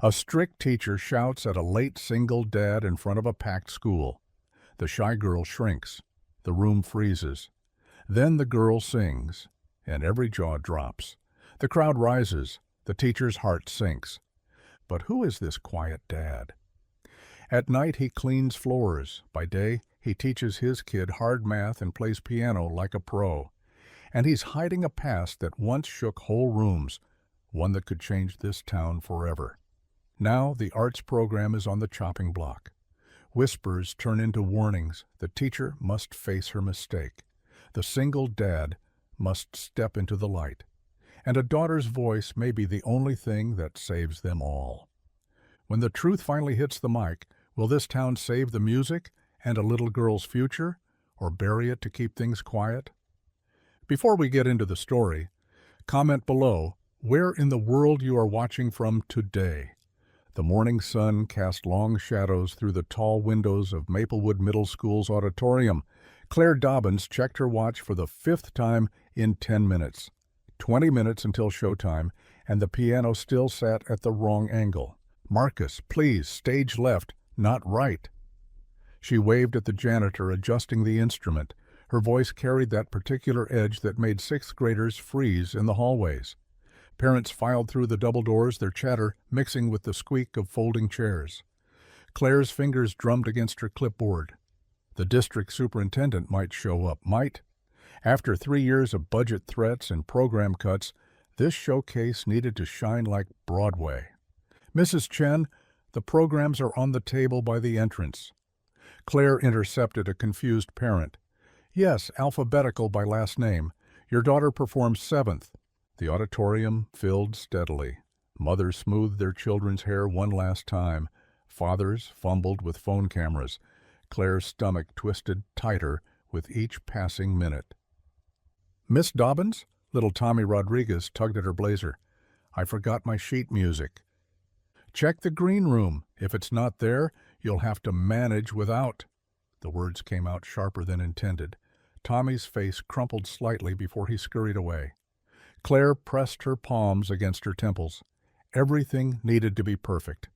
A strict teacher shouts at a late single dad in front of a packed school. The shy girl shrinks. The room freezes. Then the girl sings, and every jaw drops. The crowd rises. The teacher's heart sinks. But who is this quiet dad? At night he cleans floors. By day he teaches his kid hard math and plays piano like a pro. And he's hiding a past that once shook whole rooms, one that could change this town forever. Now the arts program is on the chopping block. Whispers turn into warnings. The teacher must face her mistake. The single dad must step into the light. And a daughter's voice may be the only thing that saves them all. When the truth finally hits the mic, will this town save the music and a little girl's future, or bury it to keep things quiet? Before we get into the story, comment below where in the world you are watching from today. The morning sun cast long shadows through the tall windows of Maplewood Middle School's auditorium. Claire Dobbins checked her watch for the 5th time in 10 minutes. 20 minutes until showtime, and the piano still sat at the wrong angle. "Marcus, please, stage left, not right." She waved at the janitor adjusting the instrument. Her voice carried that particular edge that made 6th graders freeze in the hallways. Parents filed through the double doors, their chatter mixing with the squeak of folding chairs. Claire's fingers drummed against her clipboard. The district superintendent might show up, might. After 3 years of budget threats and program cuts, this showcase needed to shine like Broadway. "Mrs. Chen, the programs are on the table by the entrance." Claire intercepted a confused parent. "Yes, alphabetical by last name. Your daughter performs 7th. The auditorium filled steadily. Mothers smoothed their children's hair one last time. Fathers fumbled with phone cameras. Claire's stomach twisted tighter with each passing minute. "Miss Dobbins?" Little Tommy Rodriguez tugged at her blazer. "I forgot my sheet music." "Check the green room. If it's not there, you'll have to manage without." The words came out sharper than intended. Tommy's face crumpled slightly before he scurried away. Claire pressed her palms against her temples. Everything needed to be perfect.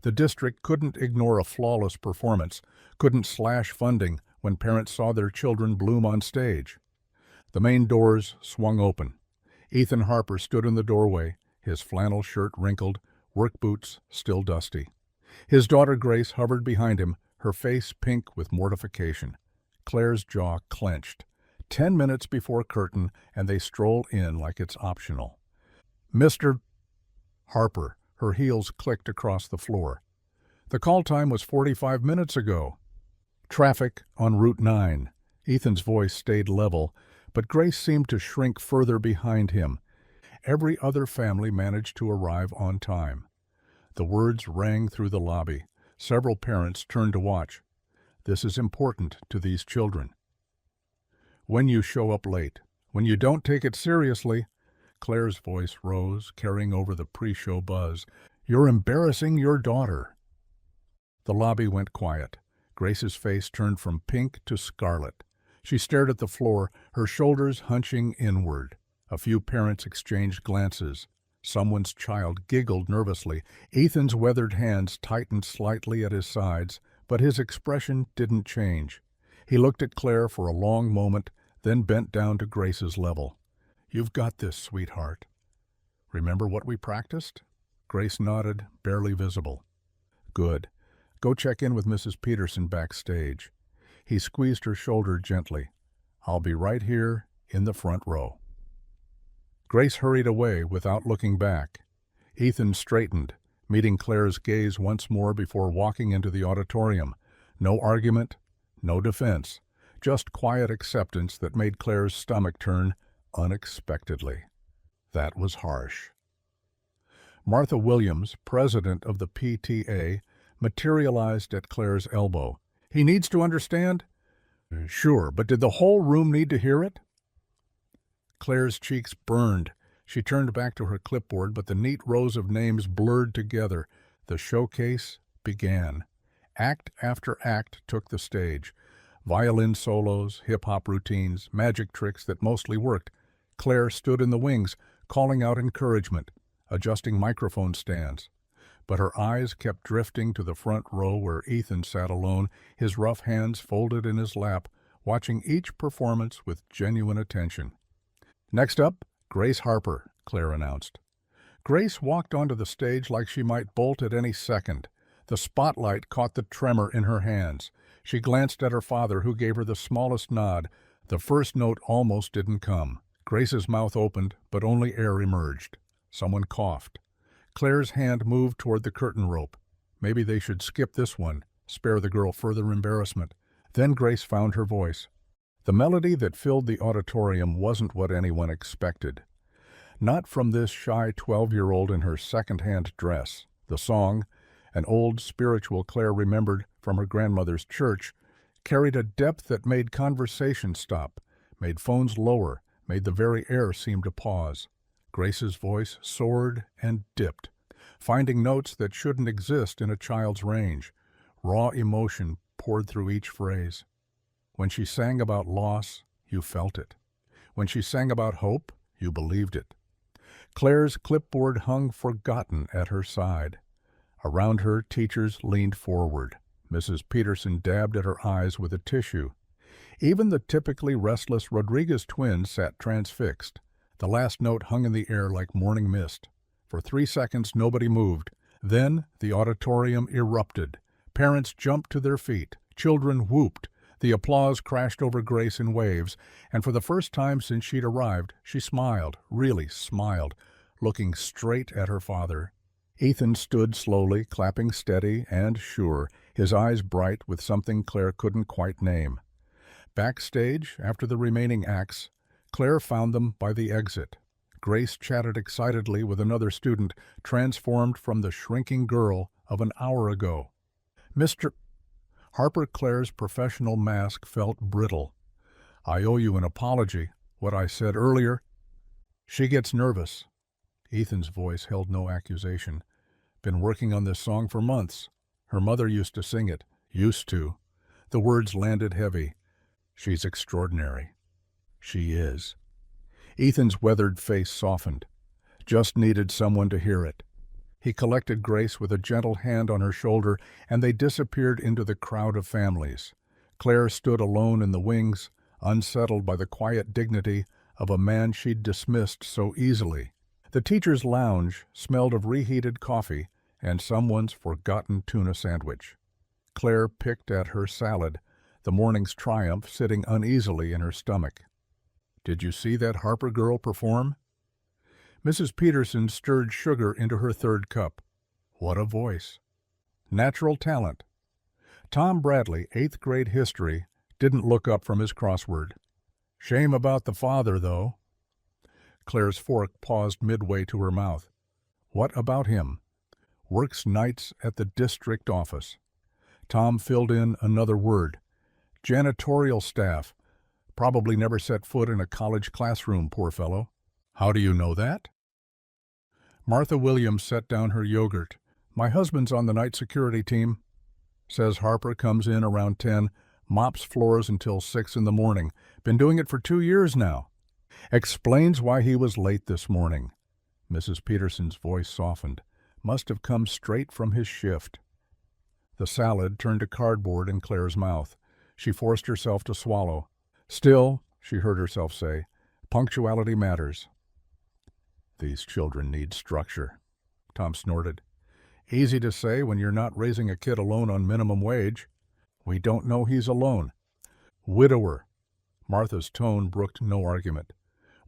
The district couldn't ignore a flawless performance, couldn't slash funding when parents saw their children bloom on stage. The main doors swung open. Ethan Harper stood in the doorway, his flannel shirt wrinkled, work boots still dusty. His daughter Grace hovered behind him, her face pink with mortification. Claire's jaw clenched. 10 minutes before curtain, and they stroll in like it's optional. "Mr. Harper," her heels clicked across the floor. "The call time was 45 minutes ago." Traffic on Route 9. Ethan's voice stayed level, but Grace seemed to shrink further behind him. Every other family managed to arrive on time. The words rang through the lobby. Several parents turned to watch. This is important to these children. "When you show up late, when you don't take it seriously," Claire's voice rose, carrying over the pre-show buzz, "you're embarrassing your daughter." The lobby went quiet. Grace's face turned from pink to scarlet. She stared at the floor, her shoulders hunching inward. A few parents exchanged glances. Someone's child giggled nervously. Ethan's weathered hands tightened slightly at his sides, but his expression didn't change. He looked at Claire for a long moment, then bent down to Grace's level. "You've got this, sweetheart. Remember what we practiced?" Grace nodded, barely visible. "Good. Go check in with Mrs. Peterson backstage." He squeezed her shoulder gently. "I'll be right here in the front row." Grace hurried away without looking back. Ethan straightened, meeting Claire's gaze once more before walking into the auditorium. No argument, no defense. Just quiet acceptance that made Claire's stomach turn unexpectedly. That was harsh. Martha Williams, president of the PTA, materialized at Claire's elbow. "He needs to understand?" "Sure, but did the whole room need to hear it?" Claire's cheeks burned. She turned back to her clipboard, but the neat rows of names blurred together. The showcase began. Act after act took the stage. Violin solos, hip-hop routines, magic tricks that mostly worked. Claire stood in the wings, calling out encouragement, adjusting microphone stands. but her eyes kept drifting to the front row where Ethan sat alone, his rough hands folded in his lap, watching each performance with genuine attention. "Next up, Grace Harper," Claire announced. Grace walked onto the stage like she might bolt at any second. The spotlight caught the tremor in her hands. She glanced at her father, who gave her the smallest nod. The first note almost didn't come. Grace's mouth opened, but only air emerged. Someone coughed. Claire's hand moved toward the curtain rope. Maybe they should skip this one, spare the girl further embarrassment. Then Grace found her voice. The melody that filled the auditorium wasn't what anyone expected. Not from this shy 12-year-old in her second-hand dress. The song, an old spiritual Claire remembered from her grandmother's church, carried a depth that made conversation stop, made phones lower, made the very air seem to pause. Grace's voice soared and dipped, finding notes that shouldn't exist in a child's range. Raw emotion poured through each phrase. When she sang about loss, you felt it. When she sang about hope, you believed it. Claire's clipboard hung forgotten at her side. Around her, teachers leaned forward. Mrs. Peterson dabbed at her eyes with a tissue. Even the typically restless Rodriguez twins sat transfixed. The last note hung in the air like morning mist. For 3 seconds, nobody moved. Then the auditorium erupted. Parents jumped to their feet. Children whooped. The applause crashed over Grace in waves, and for the first time since she'd arrived, she smiled, really smiled, looking straight at her father. Ethan stood slowly, clapping steady and sure, his eyes bright with something Claire couldn't quite name. Backstage, after the remaining acts, Claire found them by the exit. Grace chatted excitedly with another student, transformed from the shrinking girl of an hour ago. "Mr. Harper." Claire's professional mask felt brittle. "I owe you an apology. What I said earlier." "She gets nervous." Ethan's voice held no accusation. "Been working on this song for months. Her mother used to sing it. Used to." The words landed heavy. "She's extraordinary." "She is." Ethan's weathered face softened. Just needed someone to hear it. He collected Grace with a gentle hand on her shoulder, and they disappeared into the crowd of families. Claire stood alone in the wings, unsettled by the quiet dignity of a man she'd dismissed so easily. The teacher's lounge smelled of reheated coffee and someone's forgotten tuna sandwich. Claire picked at her salad, the morning's triumph sitting uneasily in her stomach. "Did you see that Harper girl perform?" Mrs. Peterson stirred sugar into her third cup. What a voice. Natural talent. Tom Bradley, 8th grade history, didn't look up from his crossword. "Shame about the father, though." Claire's fork paused midway to her mouth. "What about him?" "Works nights at the district office." Tom filled in another word. "Janitorial staff. Probably never set foot in a college classroom, poor fellow." "How do you know that?" Martha Williams set down her yogurt. "My husband's on the night security team. Says Harper comes in around 10, mops floors until 6 in the morning. Been doing it for 2 years now. Explains why he was late this morning." Mrs. Peterson's voice softened. Must have come straight from his shift. The salad turned to cardboard in Claire's mouth. She forced herself to swallow. "Still," she heard herself say, "punctuality matters." "These children need structure," Tom snorted. "Easy to say when you're not raising a kid alone on minimum wage." "We don't know he's alone." "Widower." Martha's tone brooked no argument.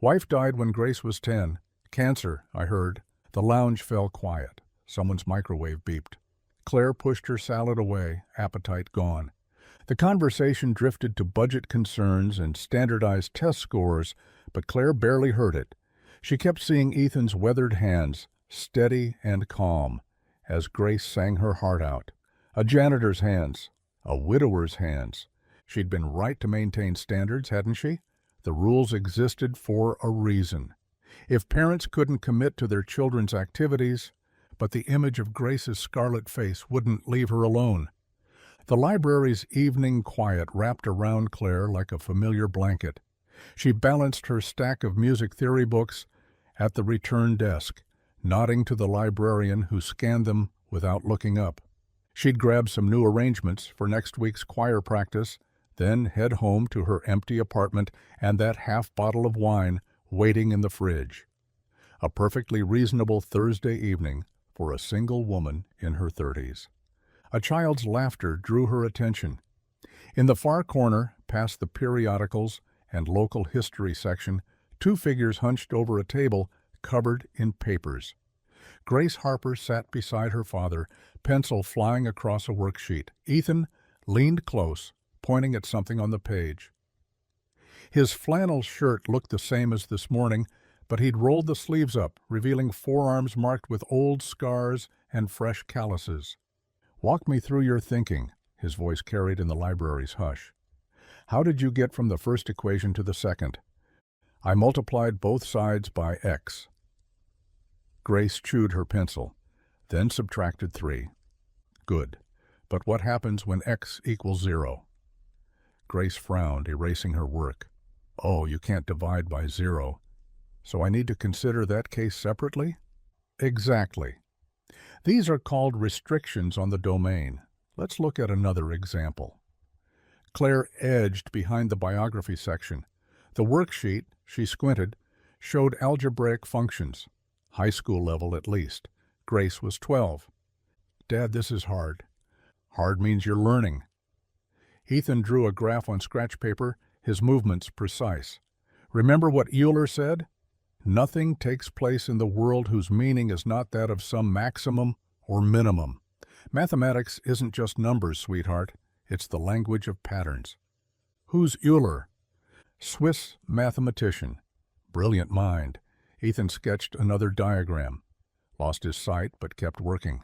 "Wife died when Grace was 10. Cancer, I heard." The lounge fell quiet. Someone's microwave beeped. Claire pushed her salad away, appetite gone. The conversation drifted to budget concerns and standardized test scores, but Claire barely heard it. She kept seeing Ethan's weathered hands, steady and calm, as Grace sang her heart out. A janitor's hands, a widower's hands. She'd been right to maintain standards, hadn't she? The rules existed for a reason. If parents couldn't commit to their children's activities, but the image of Grace's scarlet face wouldn't leave her alone. The library's evening quiet wrapped around Claire like a familiar blanket. She balanced her stack of music theory books at the return desk, nodding to the librarian who scanned them without looking up. She'd grab some new arrangements for next week's choir practice, then head home to her empty apartment and that half bottle of wine waiting in the fridge. A perfectly reasonable Thursday evening for a single woman in her 30s. A child's laughter drew her attention. In the far corner, past the periodicals and local history section, two figures hunched over a table covered in papers. Grace Harper sat beside her father, pencil flying across a worksheet. Ethan leaned close, pointing at something on the page. His flannel shirt looked the same as this morning, but he'd rolled the sleeves up, revealing forearms marked with old scars and fresh calluses. "Walk me through your thinking," his voice carried in the library's hush. "How did you get from the first equation to the second?" "I multiplied both sides by x." Grace chewed her pencil, then subtracted 3. "Good. But what happens when x equals 0? Grace frowned, erasing her work. "Oh, you can't divide by 0. So I need to consider that case separately?" "Exactly. These are called restrictions on the domain. Let's look at another example." Claire edged behind the biography section. The worksheet, she squinted, showed algebraic functions, high school level at least. Grace was 12. "Dad, this is hard." "Hard means you're learning." Ethan drew a graph on scratch paper, his movements precise. "Remember what Euler said? Nothing takes place in the world whose meaning is not that of some maximum or minimum. Mathematics isn't just numbers, sweetheart. It's the language of patterns." "Who's Euler?" "Swiss mathematician. Brilliant mind." Ethan sketched another diagram. Lost his sight, but kept working.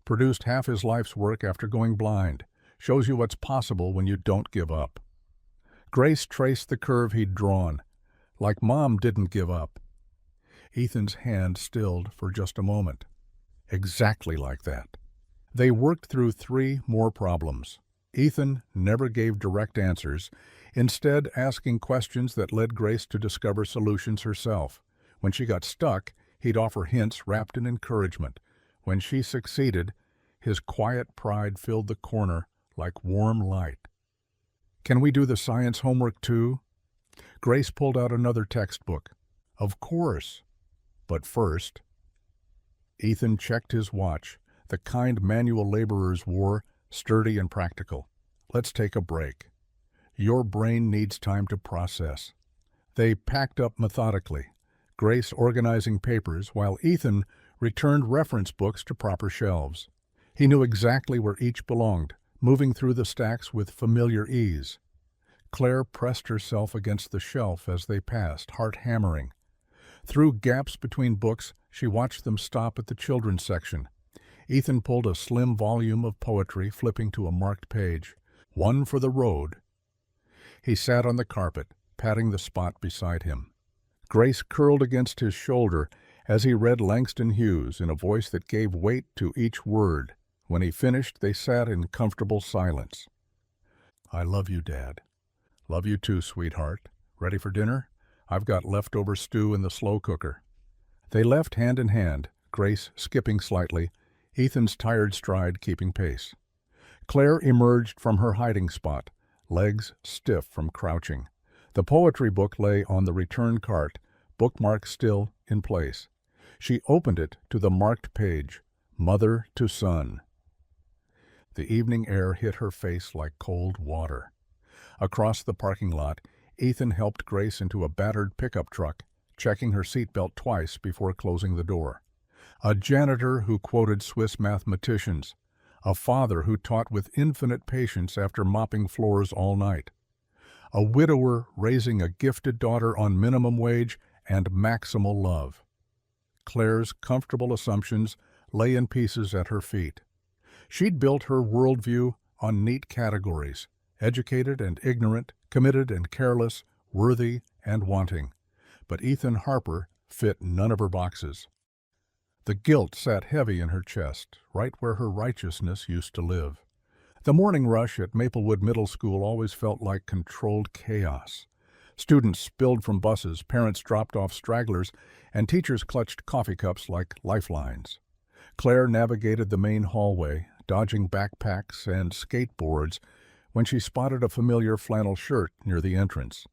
Produced half his life's work after going blind. Shows you what's possible when you don't give up. Grace traced the curve he'd drawn. Like Mom didn't give up. Ethan's hand stilled for just a moment. Exactly like that. They worked through 3 more problems. Ethan never gave direct answers, instead asking questions that led Grace to discover solutions herself. When she got stuck, he'd offer hints wrapped in encouragement. When she succeeded, his quiet pride filled the corner like warm light. "Can we do the science homework too?" Grace pulled out another textbook. "Of course. But first..." Ethan checked his watch, the kind manual laborers wore, sturdy and practical. "Let's take a break. Your brain needs time to process." They packed up methodically, Grace organizing papers while Ethan returned reference books to proper shelves. He knew exactly where each belonged, moving through the stacks with familiar ease. Claire pressed herself against the shelf as they passed, heart hammering. Through gaps between books, she watched them stop at the children's section. Ethan pulled a slim volume of poetry, flipping to a marked page. "One for the road." He sat on the carpet, patting the spot beside him. Grace curled against his shoulder as he read Langston Hughes in a voice that gave weight to each word. When he finished, they sat in comfortable silence. "I love you, Dad." "Love you too, sweetheart. Ready for dinner? I've got leftover stew in the slow cooker." They left hand in hand, Grace skipping slightly, Ethan's tired stride keeping pace. Claire emerged from her hiding spot, legs stiff from crouching. The poetry book lay on the return cart, bookmark still in place. She opened it to the marked page, Mother to Son. The evening air hit her face like cold water. Across the parking lot, Ethan helped Grace into a battered pickup truck, checking her seatbelt twice before closing the door. A janitor who quoted Swiss mathematicians. A father who taught with infinite patience after mopping floors all night. A widower raising a gifted daughter on minimum wage and maximal love. Claire's comfortable assumptions lay in pieces at her feet. She'd built her worldview on neat categories: educated and ignorant, committed and careless, worthy and wanting. But Ethan Harper fit none of her boxes. The guilt sat heavy in her chest, right where her righteousness used to live. The morning rush at Maplewood Middle School always felt like controlled chaos. Students spilled from buses, parents dropped off stragglers, and teachers clutched coffee cups like lifelines. Claire navigated the main hallway, dodging backpacks and skateboards, when she spotted a familiar flannel shirt near the entrance.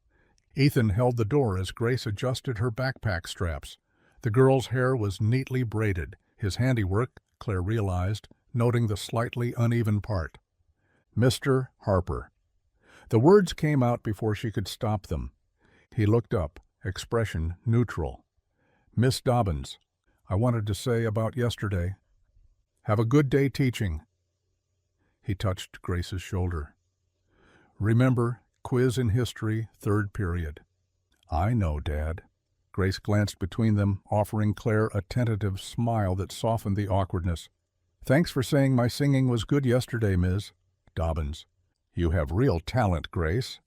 Ethan held the door as Grace adjusted her backpack straps. The girl's hair was neatly braided, his handiwork, Claire realized, noting the slightly uneven part. Mr. Harper. The words came out before she could stop them. He looked up, expression neutral. Miss Dobbins, I wanted to say about yesterday. Have a good day teaching. He touched Grace's shoulder. Remember, quiz in history, 3rd period. I know, Dad. Grace glanced between them, offering Claire a tentative smile that softened the awkwardness. Thanks for saying my singing was good yesterday, Ms. Dobbins. You have real talent, Grace.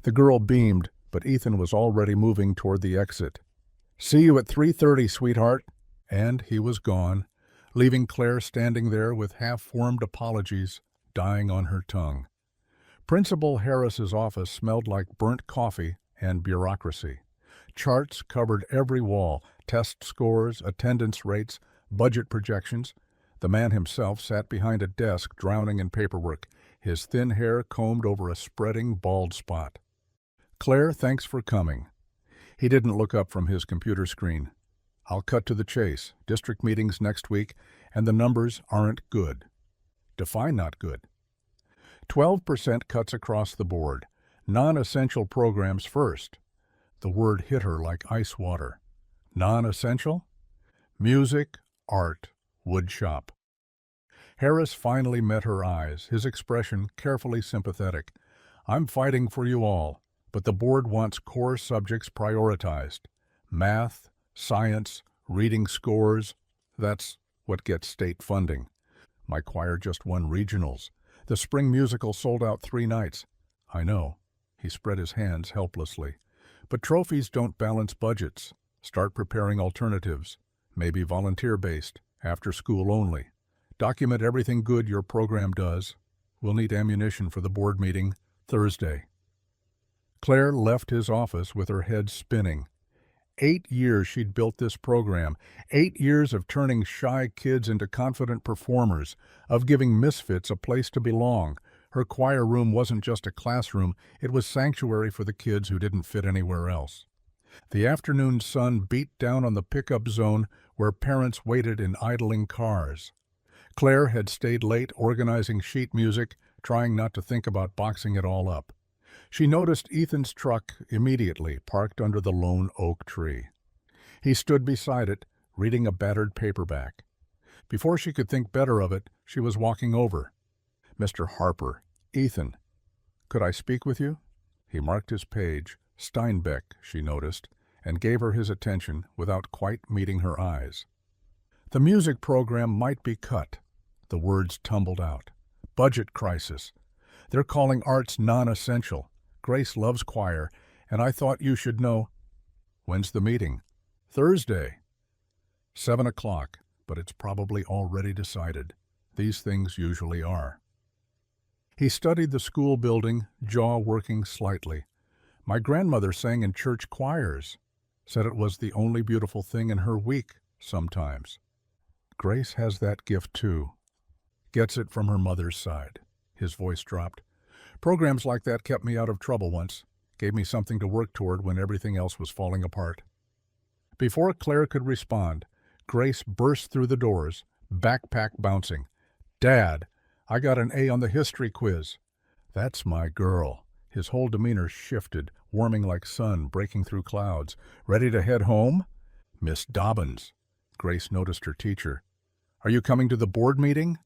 The girl beamed, but Ethan was already moving toward the exit. See you at 3:30, sweetheart. And he was gone, leaving Claire standing there with half-formed apologies dying on her tongue. Principal Harris's office smelled like burnt coffee and bureaucracy. Charts covered every wall, test scores, attendance rates, budget projections. The man himself sat behind a desk drowning in paperwork, his thin hair combed over a spreading bald spot. Claire, thanks for coming. He didn't look up from his computer screen. I'll cut to the chase. District meetings next week, and the numbers aren't good. Define not good. 12% cuts across the board. Non-essential programs first. The word hit her like ice water. Non-essential? Music, art, wood shop. Harris finally met her eyes, his expression carefully sympathetic. I'm fighting for you all, but the board wants core subjects prioritized. Math, science, reading scores, that's what gets state funding. My choir just won regionals. The spring musical sold out 3 nights. I know. He spread his hands helplessly. But trophies don't balance budgets. Start preparing alternatives. Maybe volunteer-based, after school only. Document everything good your program does. We'll need ammunition for the board meeting Thursday. Claire left his office with her head spinning. 8 years she'd built this program, 8 years of turning shy kids into confident performers, of giving misfits a place to belong. Her choir room wasn't just a classroom, it was sanctuary for the kids who didn't fit anywhere else. The afternoon sun beat down on the pickup zone where parents waited in idling cars. Claire had stayed late organizing sheet music, trying not to think about boxing it all up. She noticed Ethan's truck immediately parked under the lone oak tree. He stood beside it, reading a battered paperback. Before she could think better of it, she was walking over. Mr. Harper, Ethan, could I speak with you? He marked his page, Steinbeck, she noticed, and gave her his attention without quite meeting her eyes. The music program might be cut. The words tumbled out. Budget crisis. They're calling arts non-essential. Grace loves choir, and I thought you should know. When's the meeting? Thursday. 7 o'clock, but it's probably already decided. These things usually are. He studied the school building, jaw working slightly. My grandmother sang in church choirs. Said it was the only beautiful thing in her week, sometimes. Grace has that gift, too. Gets it from her mother's side. His voice dropped. Programs like that kept me out of trouble once, gave me something to work toward when everything else was falling apart. Before Claire could respond, Grace burst through the doors, backpack bouncing. Dad, I got an A on the history quiz. That's my girl. His whole demeanor shifted, warming like sun breaking through clouds. Ready to head home? Miss Dobbins. Grace noticed her teacher. Are you coming to the board meeting?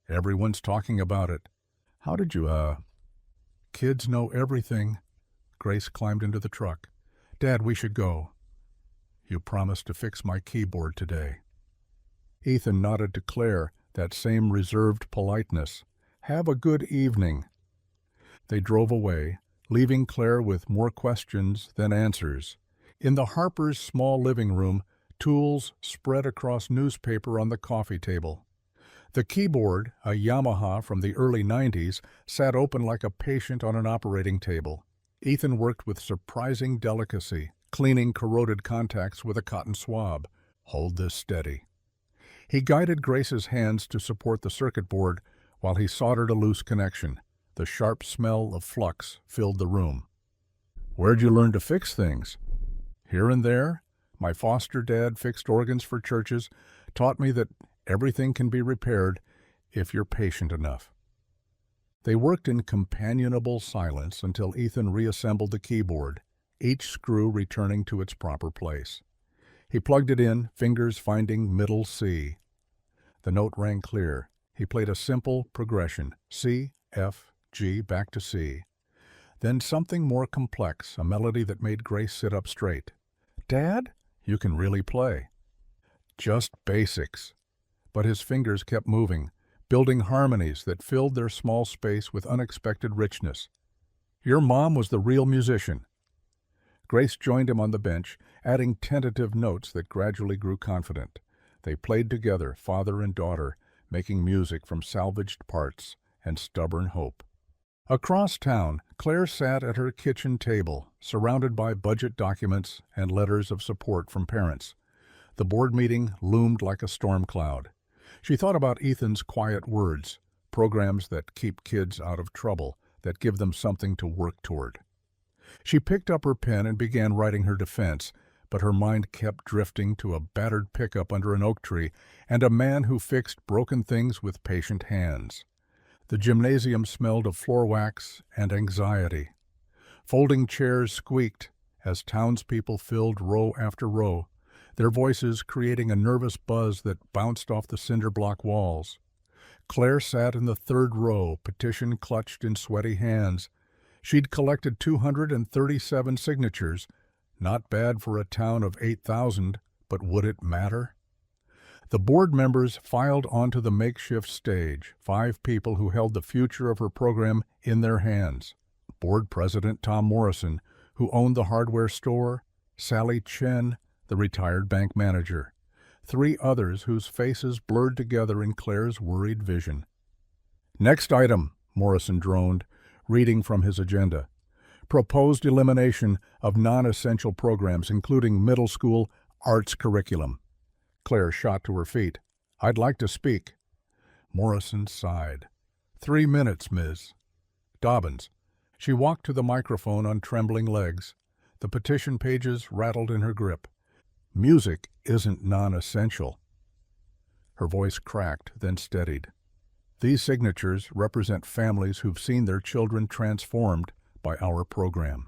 Everyone's talking about it. How did you, Kids know everything. Grace climbed into the truck. Dad, we should go. You promised to fix my keyboard today. Ethan nodded to Claire, that same reserved politeness. Have a good evening. They drove away, leaving Claire with more questions than answers. In the Harpers' small living room, tools spread across newspaper on the coffee table. The keyboard, a Yamaha from the early 90s, sat open like a patient on an operating table. Ethan worked with surprising delicacy, cleaning corroded contacts with a cotton swab. Hold this steady. He guided Grace's hands to support the circuit board while he soldered a loose connection. The sharp smell of flux filled the room. "Where'd you learn to fix things?" "Here and there. My foster dad fixed organs for churches, taught me that everything can be repaired if you're patient enough." They worked in companionable silence until Ethan reassembled the keyboard, each screw returning to its proper place. He plugged it in, fingers finding middle C. The note rang clear. He played a simple progression, C, F, G, back to C. Then something more complex, a melody that made Grace sit up straight. "Dad, you can really play." "Just basics." But his fingers kept moving, building harmonies that filled their small space with unexpected richness. "Your mom was the real musician." Grace joined him on the bench, adding tentative notes that gradually grew confident. They played together, father and daughter, making music from salvaged parts and stubborn hope. Across town, Claire sat at her kitchen table, surrounded by budget documents and letters of support from parents. The board meeting loomed like a storm cloud. She thought about Ethan's quiet words, programs that keep kids out of trouble, that give them something to work toward. She picked up her pen and began writing her defense, but her mind kept drifting to a battered pickup under an oak tree and a man who fixed broken things with patient hands. The gymnasium smelled of floor wax and anxiety. Folding chairs squeaked as townspeople filled row after row, their voices creating a nervous buzz that bounced off the cinder block walls. Claire sat in the third row, petition clutched in sweaty hands. She'd collected 237 signatures, not bad for a town of 8,000, but would it matter? The board members filed onto the makeshift stage, 5 people who held the future of her program in their hands. Board President Tom Morrison, who owned the hardware store, Sally Chen, the retired bank manager. 3 others whose faces blurred together in Claire's worried vision. "Next item," Morrison droned, reading from his agenda. "Proposed elimination of non-essential programs, including middle school arts curriculum." Claire shot to her feet. "I'd like to speak." Morrison sighed. 3 minutes, Ms. Dobbins. She walked to the microphone on trembling legs. The petition pages rattled in her grip. "Music isn't non-essential." Her voice cracked, then steadied. "These signatures represent families who've seen their children transformed by our program."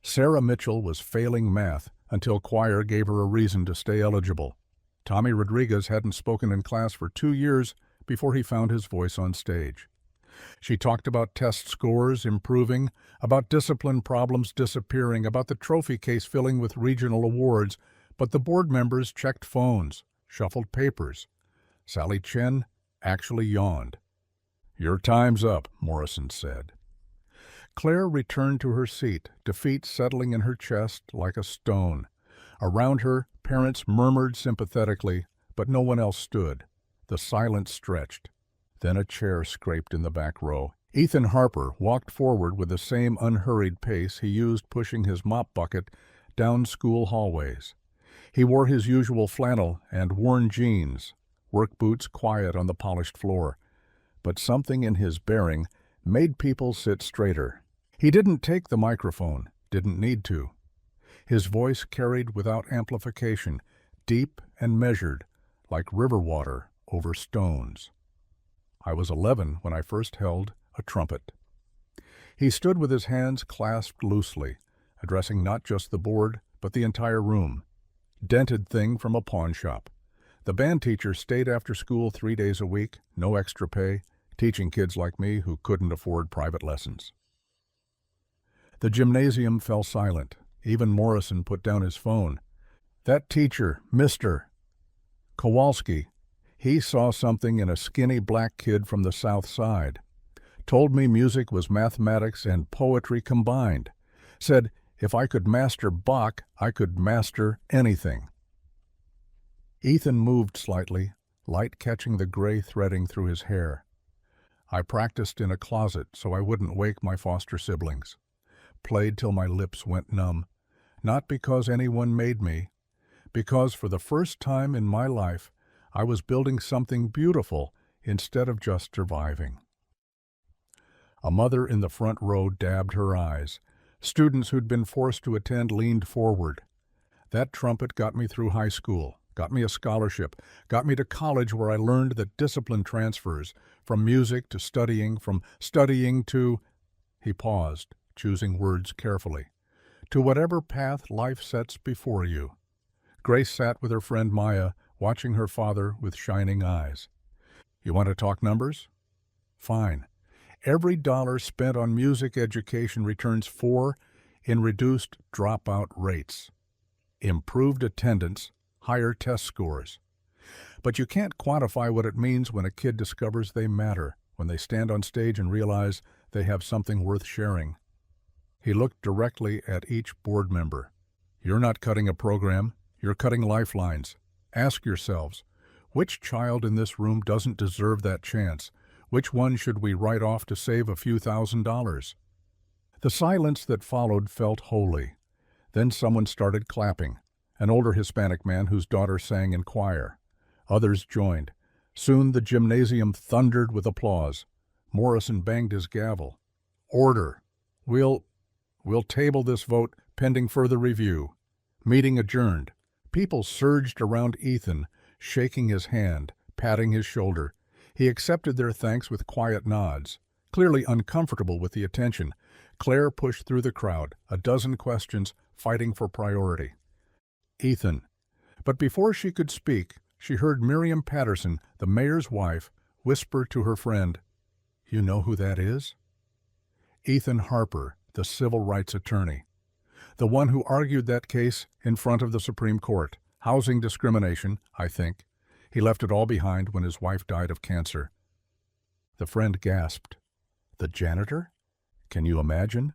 Sarah Mitchell was failing math until choir gave her a reason to stay eligible. Tommy Rodriguez hadn't spoken in class for 2 years before he found his voice on stage. She talked about test scores improving, about discipline problems disappearing, about the trophy case filling with regional awards, but the board members checked phones, shuffled papers. Sally Chen actually yawned. "Your time's up," Morrison said. Claire returned to her seat, defeat settling in her chest like a stone. Around her, parents murmured sympathetically, but no one else stood. The silence stretched. Then a chair scraped in the back row. Ethan Harper walked forward with the same unhurried pace he used pushing his mop bucket down school hallways. He wore his usual flannel and worn jeans, work boots quiet on the polished floor. But something in his bearing made people sit straighter. He didn't take the microphone, didn't need to. His voice carried without amplification, deep and measured, like river water over stones. "I was 11 when I first held a trumpet." He stood with his hands clasped loosely, addressing not just the board, but the entire room. Dented thing from a pawn shop. The band teacher stayed after school 3 days a week, no extra pay, teaching kids like me who couldn't afford private lessons. The gymnasium fell silent. Even Morrison put down his phone. "That teacher, Mr. Kowalski, he saw something in a skinny black kid from the South Side. Told me music was mathematics and poetry combined. Said if I could master Bach, I could master anything." Ethan moved slightly, light catching the gray threading through his hair. "I practiced in a closet so I wouldn't wake my foster siblings. Played till my lips went numb. Not because anyone made me. Because for the first time in my life, I was building something beautiful instead of just surviving. A mother in the front row dabbed her eyes. Students who'd been forced to attend leaned forward. That trumpet got me through high school, got me a scholarship, got me to college where I learned that discipline transfers from music to studying, from studying to... He paused, choosing words carefully. To whatever path life sets before you. Grace sat with her friend Maya, watching her father with shining eyes. You want to talk numbers? Fine. Every dollar spent on music education returns 4 in reduced dropout rates, improved attendance, higher test scores. But you can't quantify what it means when a kid discovers they matter, when they stand on stage and realize they have something worth sharing. He looked directly at each board member. You're not cutting a program, you're cutting lifelines. Ask yourselves, which child in this room doesn't deserve that chance? Which one should we write off to save a few $1,000s? The silence that followed felt holy. Then someone started clapping, an older Hispanic man whose daughter sang in choir. Others joined. Soon the gymnasium thundered with applause. Morrison banged his gavel. Order. We'll table this vote pending further review. Meeting adjourned. People surged around Ethan, shaking his hand, patting his shoulder. He accepted their thanks with quiet nods. Clearly uncomfortable with the attention, Claire pushed through the crowd, a dozen questions, fighting for priority. Ethan. But before she could speak, she heard Miriam Patterson, the mayor's wife, whisper to her friend, "You know who that is?" Ethan Harper, the civil rights attorney. The one who argued that case in front of the Supreme Court. Housing discrimination, I think. He left it all behind when his wife died of cancer. The friend gasped. The janitor? Can you imagine?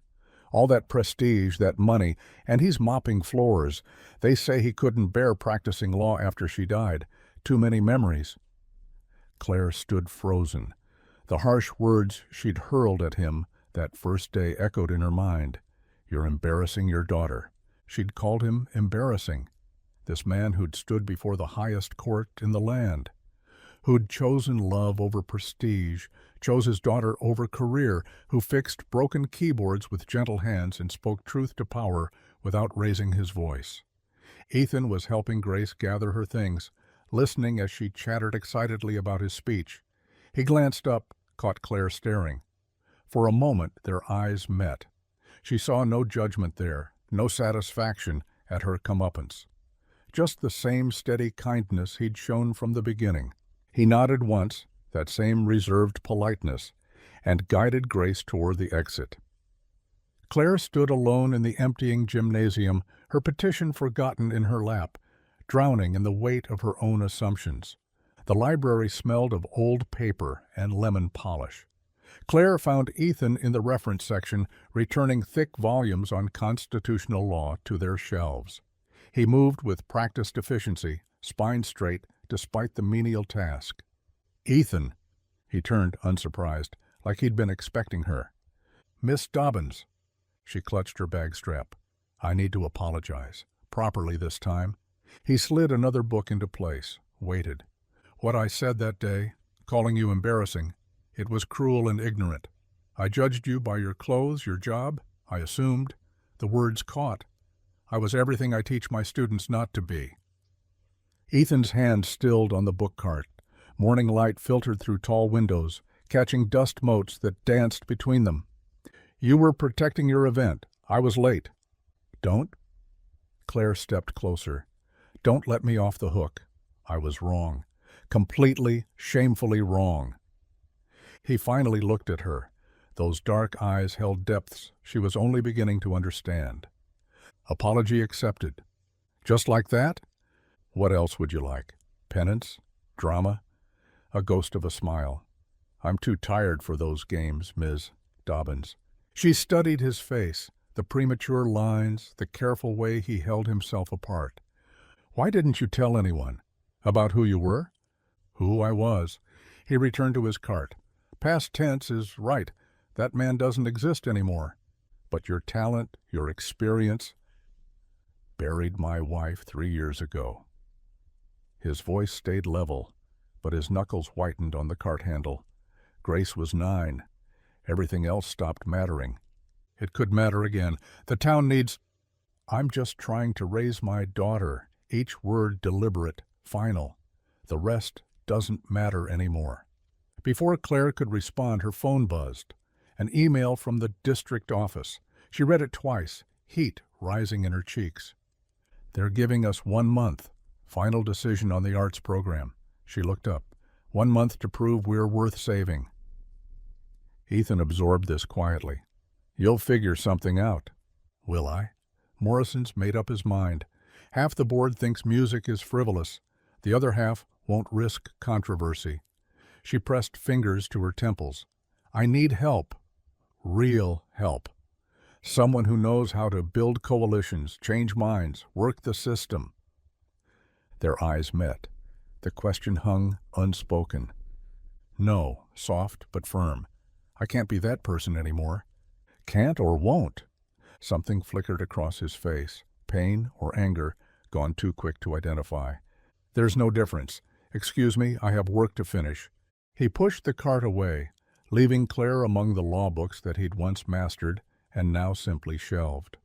All that prestige, that money, and he's mopping floors. They say he couldn't bear practicing law after she died. Too many memories. Claire stood frozen. The harsh words she'd hurled at him that first day echoed in her mind. You're embarrassing your daughter. She'd called him embarrassing. This man who'd stood before the highest court in the land, who'd chosen love over prestige, chose his daughter over career, who fixed broken keyboards with gentle hands and spoke truth to power without raising his voice. Ethan was helping Grace gather her things, listening as she chattered excitedly about his speech. He glanced up, caught Claire staring. For a moment their eyes met. She saw no judgment there, no satisfaction at her comeuppance. Just the same steady kindness he'd shown from the beginning. He nodded once, that same reserved politeness, and guided Grace toward the exit. Claire stood alone in the emptying gymnasium, her petition forgotten in her lap, drowning in the weight of her own assumptions. The library smelled of old paper and lemon polish. Claire found Ethan in the reference section, returning thick volumes on constitutional law to their shelves. He moved with practiced efficiency, spine straight, despite the menial task. Ethan! He turned, unsurprised, like he'd been expecting her. Miss Dobbins. She clutched her bag strap. I need to apologize. Properly this time. He slid another book into place, waited. What I said that day, calling you embarrassing, it was cruel and ignorant. I judged you by your clothes, your job, I assumed. The words caught. I was everything I teach my students not to be. Ethan's hand stilled on the book cart. Morning light filtered through tall windows, catching dust motes that danced between them. You were protecting your event. I was late. Don't? Claire stepped closer. Don't let me off the hook. I was wrong. Completely, shamefully wrong. He finally looked at her. Those dark eyes held depths she was only beginning to understand. Apology accepted. Just like that? What else would you like? Penance? Drama? A ghost of a smile. I'm too tired for those games, Ms. Dobbins. She studied his face, the premature lines, the careful way he held himself apart. Why didn't you tell anyone? About who you were? Who I was. He returned to his cart. Past tense is right. That man doesn't exist anymore. But your talent, your experience, buried my wife 3 years ago. His voice stayed level, but his knuckles whitened on the cart handle. Grace was 9. Everything else stopped mattering. It could matter again. The town needs... I'm just trying to raise my daughter. Each word deliberate, final. The rest doesn't matter anymore. Before Claire could respond, her phone buzzed. An email from the district office. She read it twice, heat rising in her cheeks. They're giving us 1 month. Final decision on the arts program. She looked up. 1 month to prove we're worth saving. Ethan absorbed this quietly. You'll figure something out. Will I? Morrison's made up his mind. Half the board thinks music is frivolous. The other half won't risk controversy. She pressed fingers to her temples. I need help. Real help. Someone who knows how to build coalitions, change minds, work the system. Their eyes met. The question hung unspoken. No, soft but firm. I can't be that person anymore. Can't or won't. Something flickered across his face. Pain or anger, gone too quick to identify. There's no difference. Excuse me, I have work to finish. He pushed the cart away, leaving Claire among the law books that he'd once mastered and now simply shelved.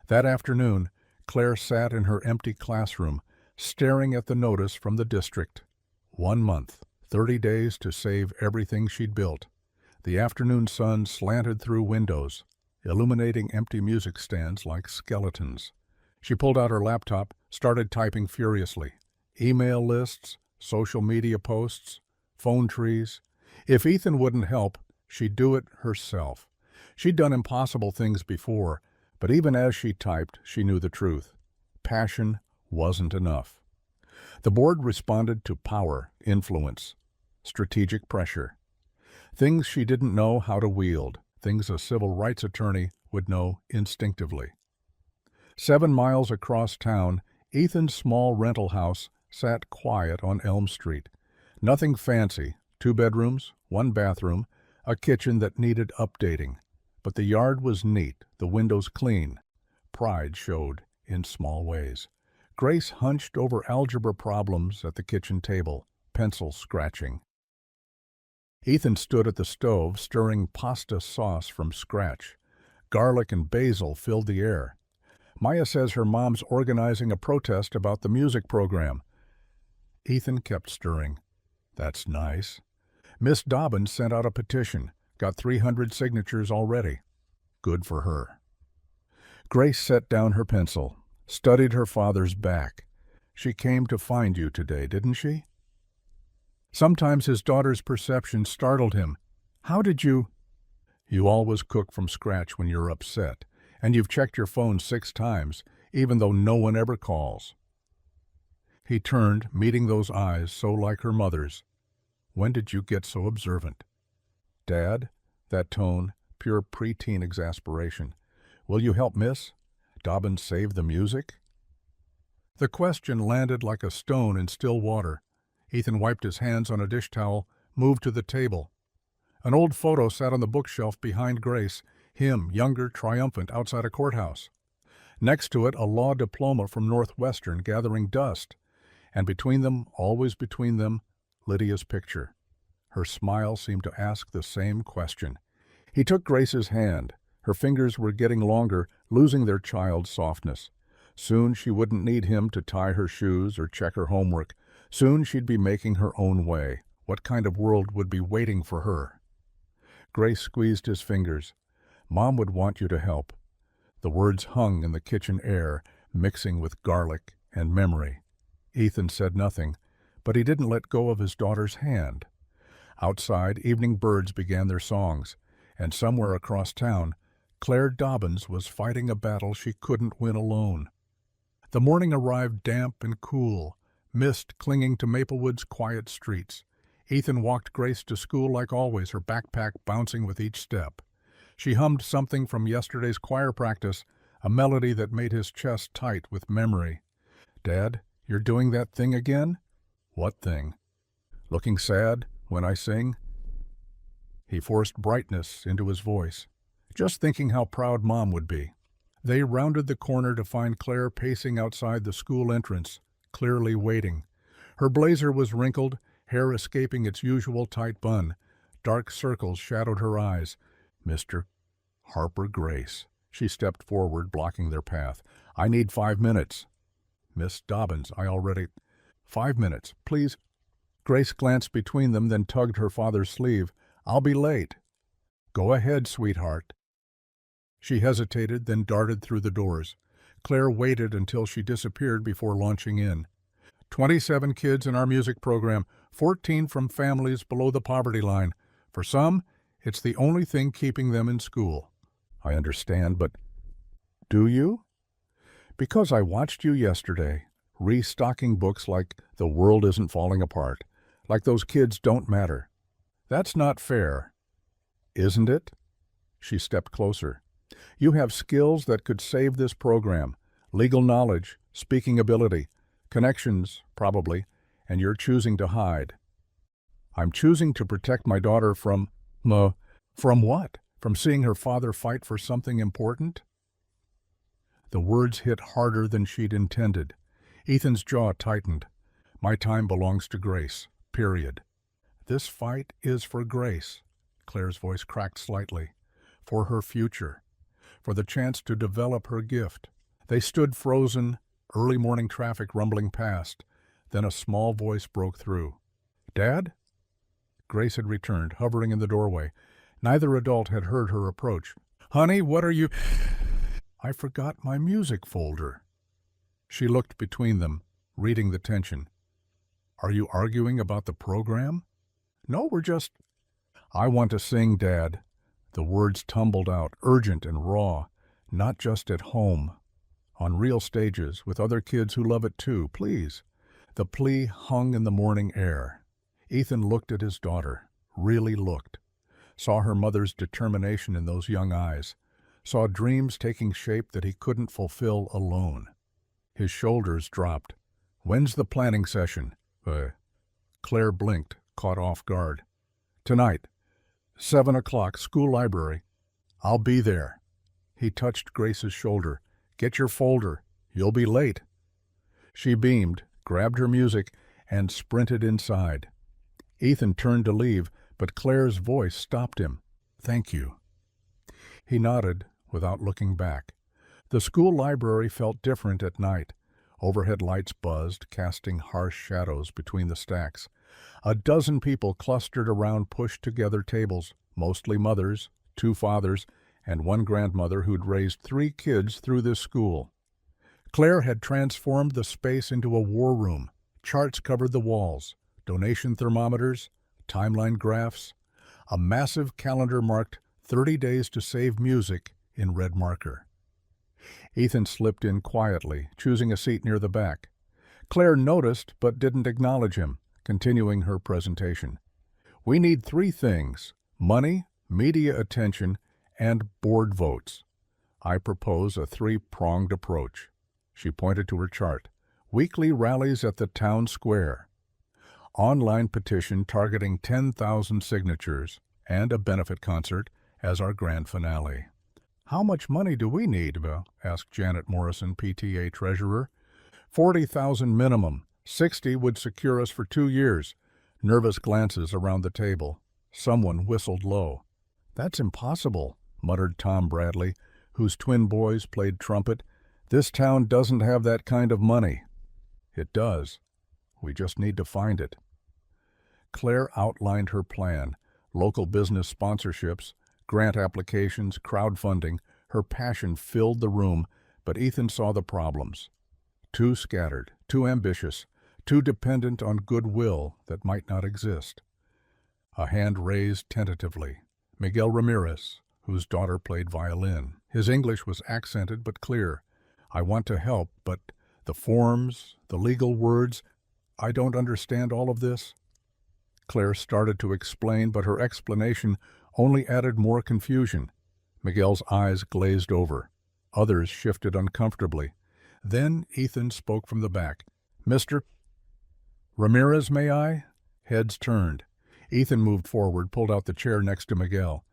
That afternoon, Claire sat in her empty classroom, staring at the notice from the district. 1 month, 30 days to save everything she'd built. The afternoon sun slanted through windows, illuminating empty music stands like skeletons. She pulled out her laptop, started typing furiously. Email lists, social media posts, phone trees. If Ethan wouldn't help, she'd do it herself. She'd done impossible things before, but even as she typed, she knew the truth. Passion wasn't enough. The board responded to power, influence, strategic pressure. Things she didn't know how to wield, things a civil rights attorney would know instinctively. 7 miles across town, Ethan's small rental house sat quiet on Elm Street. Nothing fancy, 2 bedrooms, 1 bathroom, a kitchen that needed updating. But the yard was neat, the windows clean. Pride showed in small ways. Grace hunched over algebra problems at the kitchen table, pencil scratching. Ethan stood at the stove, stirring pasta sauce from scratch. Garlic and basil filled the air. Maya says her mom's organizing a protest about the music program. Ethan kept stirring. That's nice. Miss Dobbins sent out a petition, got 300 signatures already. Good for her. Grace set down her pencil, studied her father's back. She came to find you today, didn't she? Sometimes his daughter's perception startled him. How did you... You always cook from scratch when you're upset, and you've checked your phone 6 times, even though no one ever calls. He turned, meeting those eyes so like her mother's. When did you get so observant? Dad, that tone, pure preteen exasperation. Will you help Miss Dobbins save the music? The question landed like a stone in still water. Ethan wiped his hands on a dish towel, moved to the table. An old photo sat on the bookshelf behind Grace, him, younger, triumphant, outside a courthouse. Next to it, a law diploma from Northwestern gathering dust. And between them, always between them, Lydia's picture. Her smile seemed to ask the same question. He took Grace's hand. Her fingers were getting longer, losing their child softness. Soon she wouldn't need him to tie her shoes or check her homework. Soon she'd be making her own way. What kind of world would be waiting for her? Grace squeezed his fingers. Mom would want you to help. The words hung in the kitchen air, mixing with garlic and memory. Ethan said nothing, but he didn't let go of his daughter's hand. Outside, evening birds began their songs, and somewhere across town, Claire Dobbins was fighting a battle she couldn't win alone. The morning arrived damp and cool, mist clinging to Maplewood's quiet streets. Ethan walked Grace to school like always, her backpack bouncing with each step. She hummed something from yesterday's choir practice, a melody that made his chest tight with memory. Dad, you're doing that thing again? What thing? Looking sad when I sing? He forced brightness into his voice, just thinking how proud Mom would be. They rounded the corner to find Claire pacing outside the school entrance, clearly waiting. Her blazer was wrinkled, hair escaping its usual tight bun. Dark circles shadowed her eyes. Mr. Harper Grace. She stepped forward, blocking their path. I need 5 minutes. Miss Dobbins, I already... 5 minutes, please. Grace glanced between them, then tugged her father's sleeve. I'll be late. Go ahead, sweetheart. She hesitated, then darted through the doors. Claire waited until she disappeared before launching in. 27 kids in our music program, 14 from families below the poverty line. For some, it's the only thing keeping them in school. I understand, but do you? Because I watched you yesterday, restocking books like The World Isn't Falling Apart, like those kids don't matter. That's not fair, isn't it? She stepped closer. You have skills that could save this program. Legal knowledge, speaking ability, connections, probably, and you're choosing to hide. I'm choosing to protect my daughter from what? From seeing her father fight for something important? The words hit harder than she'd intended. Ethan's jaw tightened. My time belongs to Grace, period. This fight is for Grace. Claire's voice cracked slightly. For her future. For the chance to develop her gift. They stood frozen, early morning traffic rumbling past. Then a small voice broke through. Dad? Grace had returned, hovering in the doorway. Neither adult had heard her approach. Honey, what are you... I forgot my music folder. She looked between them, reading the tension. Are you arguing about the program? No, we're just... I want to sing, Dad. The words tumbled out, urgent and raw. Not just at home. On real stages, with other kids who love it too, please. The plea hung in the morning air. Ethan looked at his daughter, really looked. Saw her mother's determination in those young eyes. Saw dreams taking shape that he couldn't fulfill alone. His shoulders dropped. When's the planning session? Claire blinked, caught off guard. Tonight. 7 o'clock, school library. I'll be there. He touched Grace's shoulder. Get your folder. You'll be late. She beamed, grabbed her music, and sprinted inside. Ethan turned to leave, but Claire's voice stopped him. Thank you. He nodded without looking back. The school library felt different at night. Overhead lights buzzed, casting harsh shadows between the stacks. A dozen people clustered around pushed-together tables, mostly mothers, 2 fathers, and 1 grandmother who'd raised 3 kids through this school. Claire had transformed the space into a war room. Charts covered the walls, donation thermometers, timeline graphs. A massive calendar marked 30 days to save music in red marker. Ethan slipped in quietly, choosing a seat near the back. Claire noticed but didn't acknowledge him, continuing her presentation. We need 3 things: money, media attention, and board votes. I propose a 3-pronged approach. She pointed to her chart. Weekly rallies at the town square. Online petition targeting 10,000 signatures, and a benefit concert as our grand finale. How much money do we need? Asked Janet Morrison, PTA treasurer. 40,000 minimum. 60 would secure us for 2 years. Nervous glances around the table. Someone whistled low. That's impossible, muttered Tom Bradley, whose twin boys played trumpet. This town doesn't have that kind of money. It does. We just need to find it. Claire outlined her plan. Local business sponsorships, grant applications, crowdfunding. Her passion filled the room, but Ethan saw the problems. Too scattered, too ambitious, too dependent on goodwill that might not exist. A hand raised tentatively. Miguel Ramirez, whose daughter played violin. His English was accented but clear. I want to help, but the forms, the legal words, I don't understand all of this. Claire started to explain, but her explanation only added more confusion. Miguel's eyes glazed over. Others shifted uncomfortably. Then Ethan spoke from the back. Mr. Ramirez, may I? Heads turned. Ethan moved forward, pulled out the chair next to Miguel.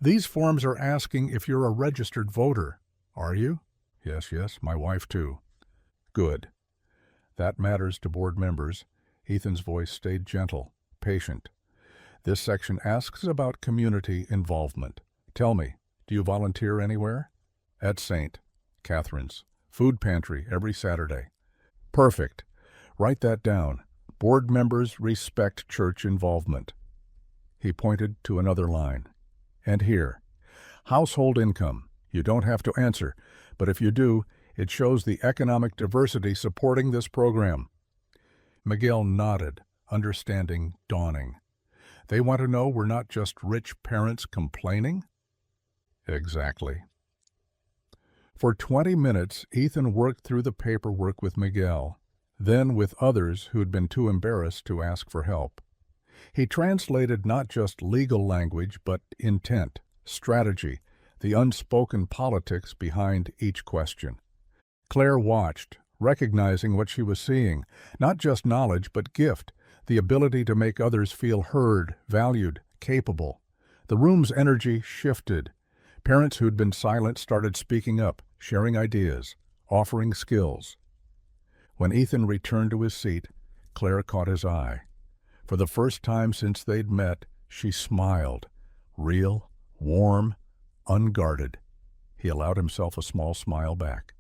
These forms are asking if you're a registered voter. Are you? Yes, my wife too. Good. That matters to board members. Ethan's voice stayed gentle, patient. This section asks about community involvement. Tell me, do you volunteer anywhere? At St. Catherine's. Food pantry every Saturday. Perfect. Write that down. Board members respect church involvement. He pointed to another line. And here. Household income. You don't have to answer, but if you do, it shows the economic diversity supporting this program. Miguel nodded, understanding dawning. They want to know we're not just rich parents complaining? Exactly. For 20 minutes, Ethan worked through the paperwork with Miguel, then with others who'd been too embarrassed to ask for help. He translated not just legal language, but intent, strategy, the unspoken politics behind each question. Claire watched, recognizing what she was seeing, not just knowledge, but gift, the ability to make others feel heard, valued, capable. The room's energy shifted. Parents who'd been silent started speaking up, sharing ideas, offering skills. When Ethan returned to his seat, Claire caught his eye. For the first time since they'd met, she smiled, real, warm, unguarded. He allowed himself a small smile back.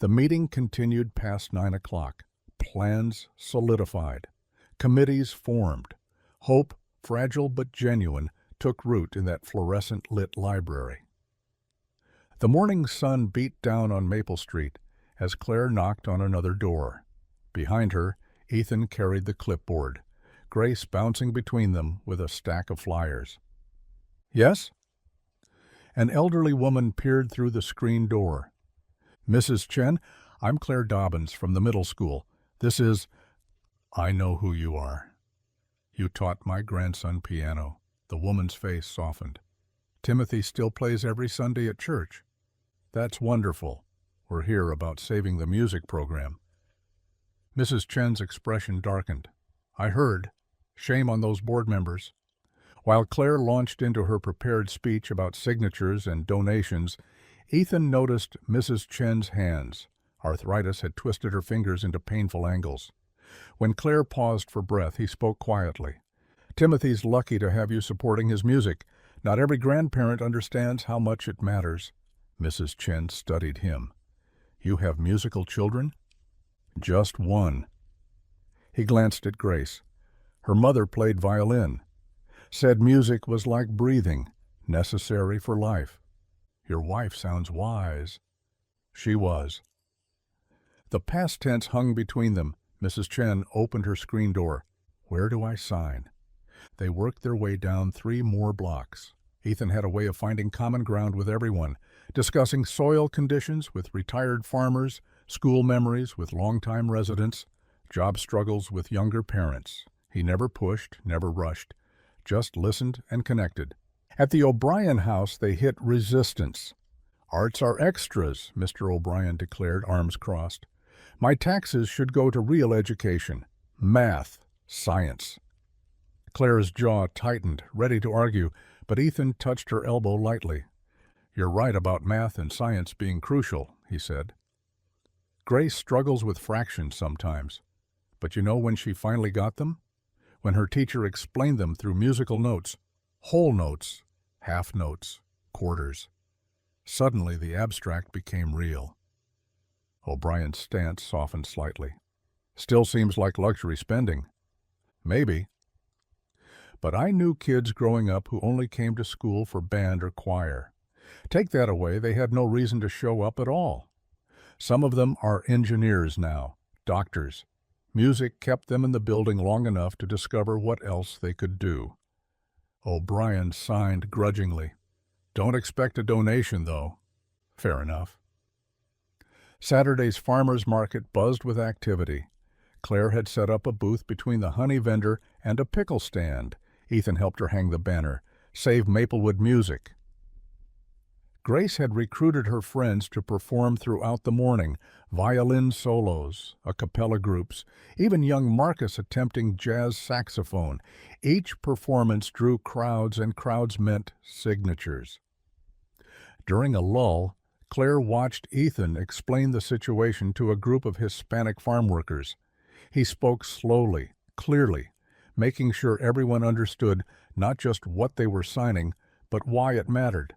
The meeting continued past 9 o'clock. Plans solidified. Committees formed. Hope, fragile but genuine, took root in that fluorescent-lit library. The morning sun beat down on Maple Street as Claire knocked on another door. Behind her, Ethan carried the clipboard, Grace bouncing between them with a stack of flyers. Yes? An elderly woman peered through the screen door. Mrs. Chen, I'm Claire Dobbins from the middle school. This is... I know who you are. You taught my grandson piano. The woman's face softened. Timothy still plays every Sunday at church. That's wonderful. We're here about saving the music program. Mrs. Chen's expression darkened. I heard. Shame on those board members. While Claire launched into her prepared speech about signatures and donations, Ethan noticed Mrs. Chen's hands. Arthritis had twisted her fingers into painful angles. When Claire paused for breath, he spoke quietly. Timothy's lucky to have you supporting his music. Not every grandparent understands how much it matters. Mrs. Chen studied him. You have musical children? Just one. He glanced at Grace. Her mother played violin. Said music was like breathing, necessary for life. Your wife sounds wise. She was. The past tense hung between them. Mrs. Chen opened her screen door. Where do I sign? They worked their way down 3 more blocks. Ethan had a way of finding common ground with everyone, discussing soil conditions with retired farmers, school memories with longtime residents, job struggles with younger parents. He never pushed, never rushed, just listened and connected. At the O'Brien house, they hit resistance. Arts are extras, Mr. O'Brien declared, arms crossed. My taxes should go to real education, math, science. Claire's jaw tightened, ready to argue, but Ethan touched her elbow lightly. You're right about math and science being crucial, he said. Grace struggles with fractions sometimes, but you know when she finally got them? When her teacher explained them through musical notes, whole notes, half notes, quarters. Suddenly the abstract became real. O'Brien's stance softened slightly. Still seems like luxury spending. Maybe. But I knew kids growing up who only came to school for band or choir. Take that away, they had no reason to show up at all. Some of them are engineers now, doctors. Music kept them in the building long enough to discover what else they could do. O'Brien signed grudgingly. Don't expect a donation, though. Fair enough. Saturday's farmers' market buzzed with activity. Claire had set up a booth between the honey vendor and a pickle stand. Ethan helped her hang the banner, Save Maplewood Music. Grace had recruited her friends to perform throughout the morning, violin solos, a cappella groups, even young Marcus attempting jazz saxophone. Each performance drew crowds, and crowds meant signatures. During a lull, Claire watched Ethan explain the situation to a group of Hispanic farm workers. He spoke slowly, clearly, making sure everyone understood not just what they were signing, but why it mattered.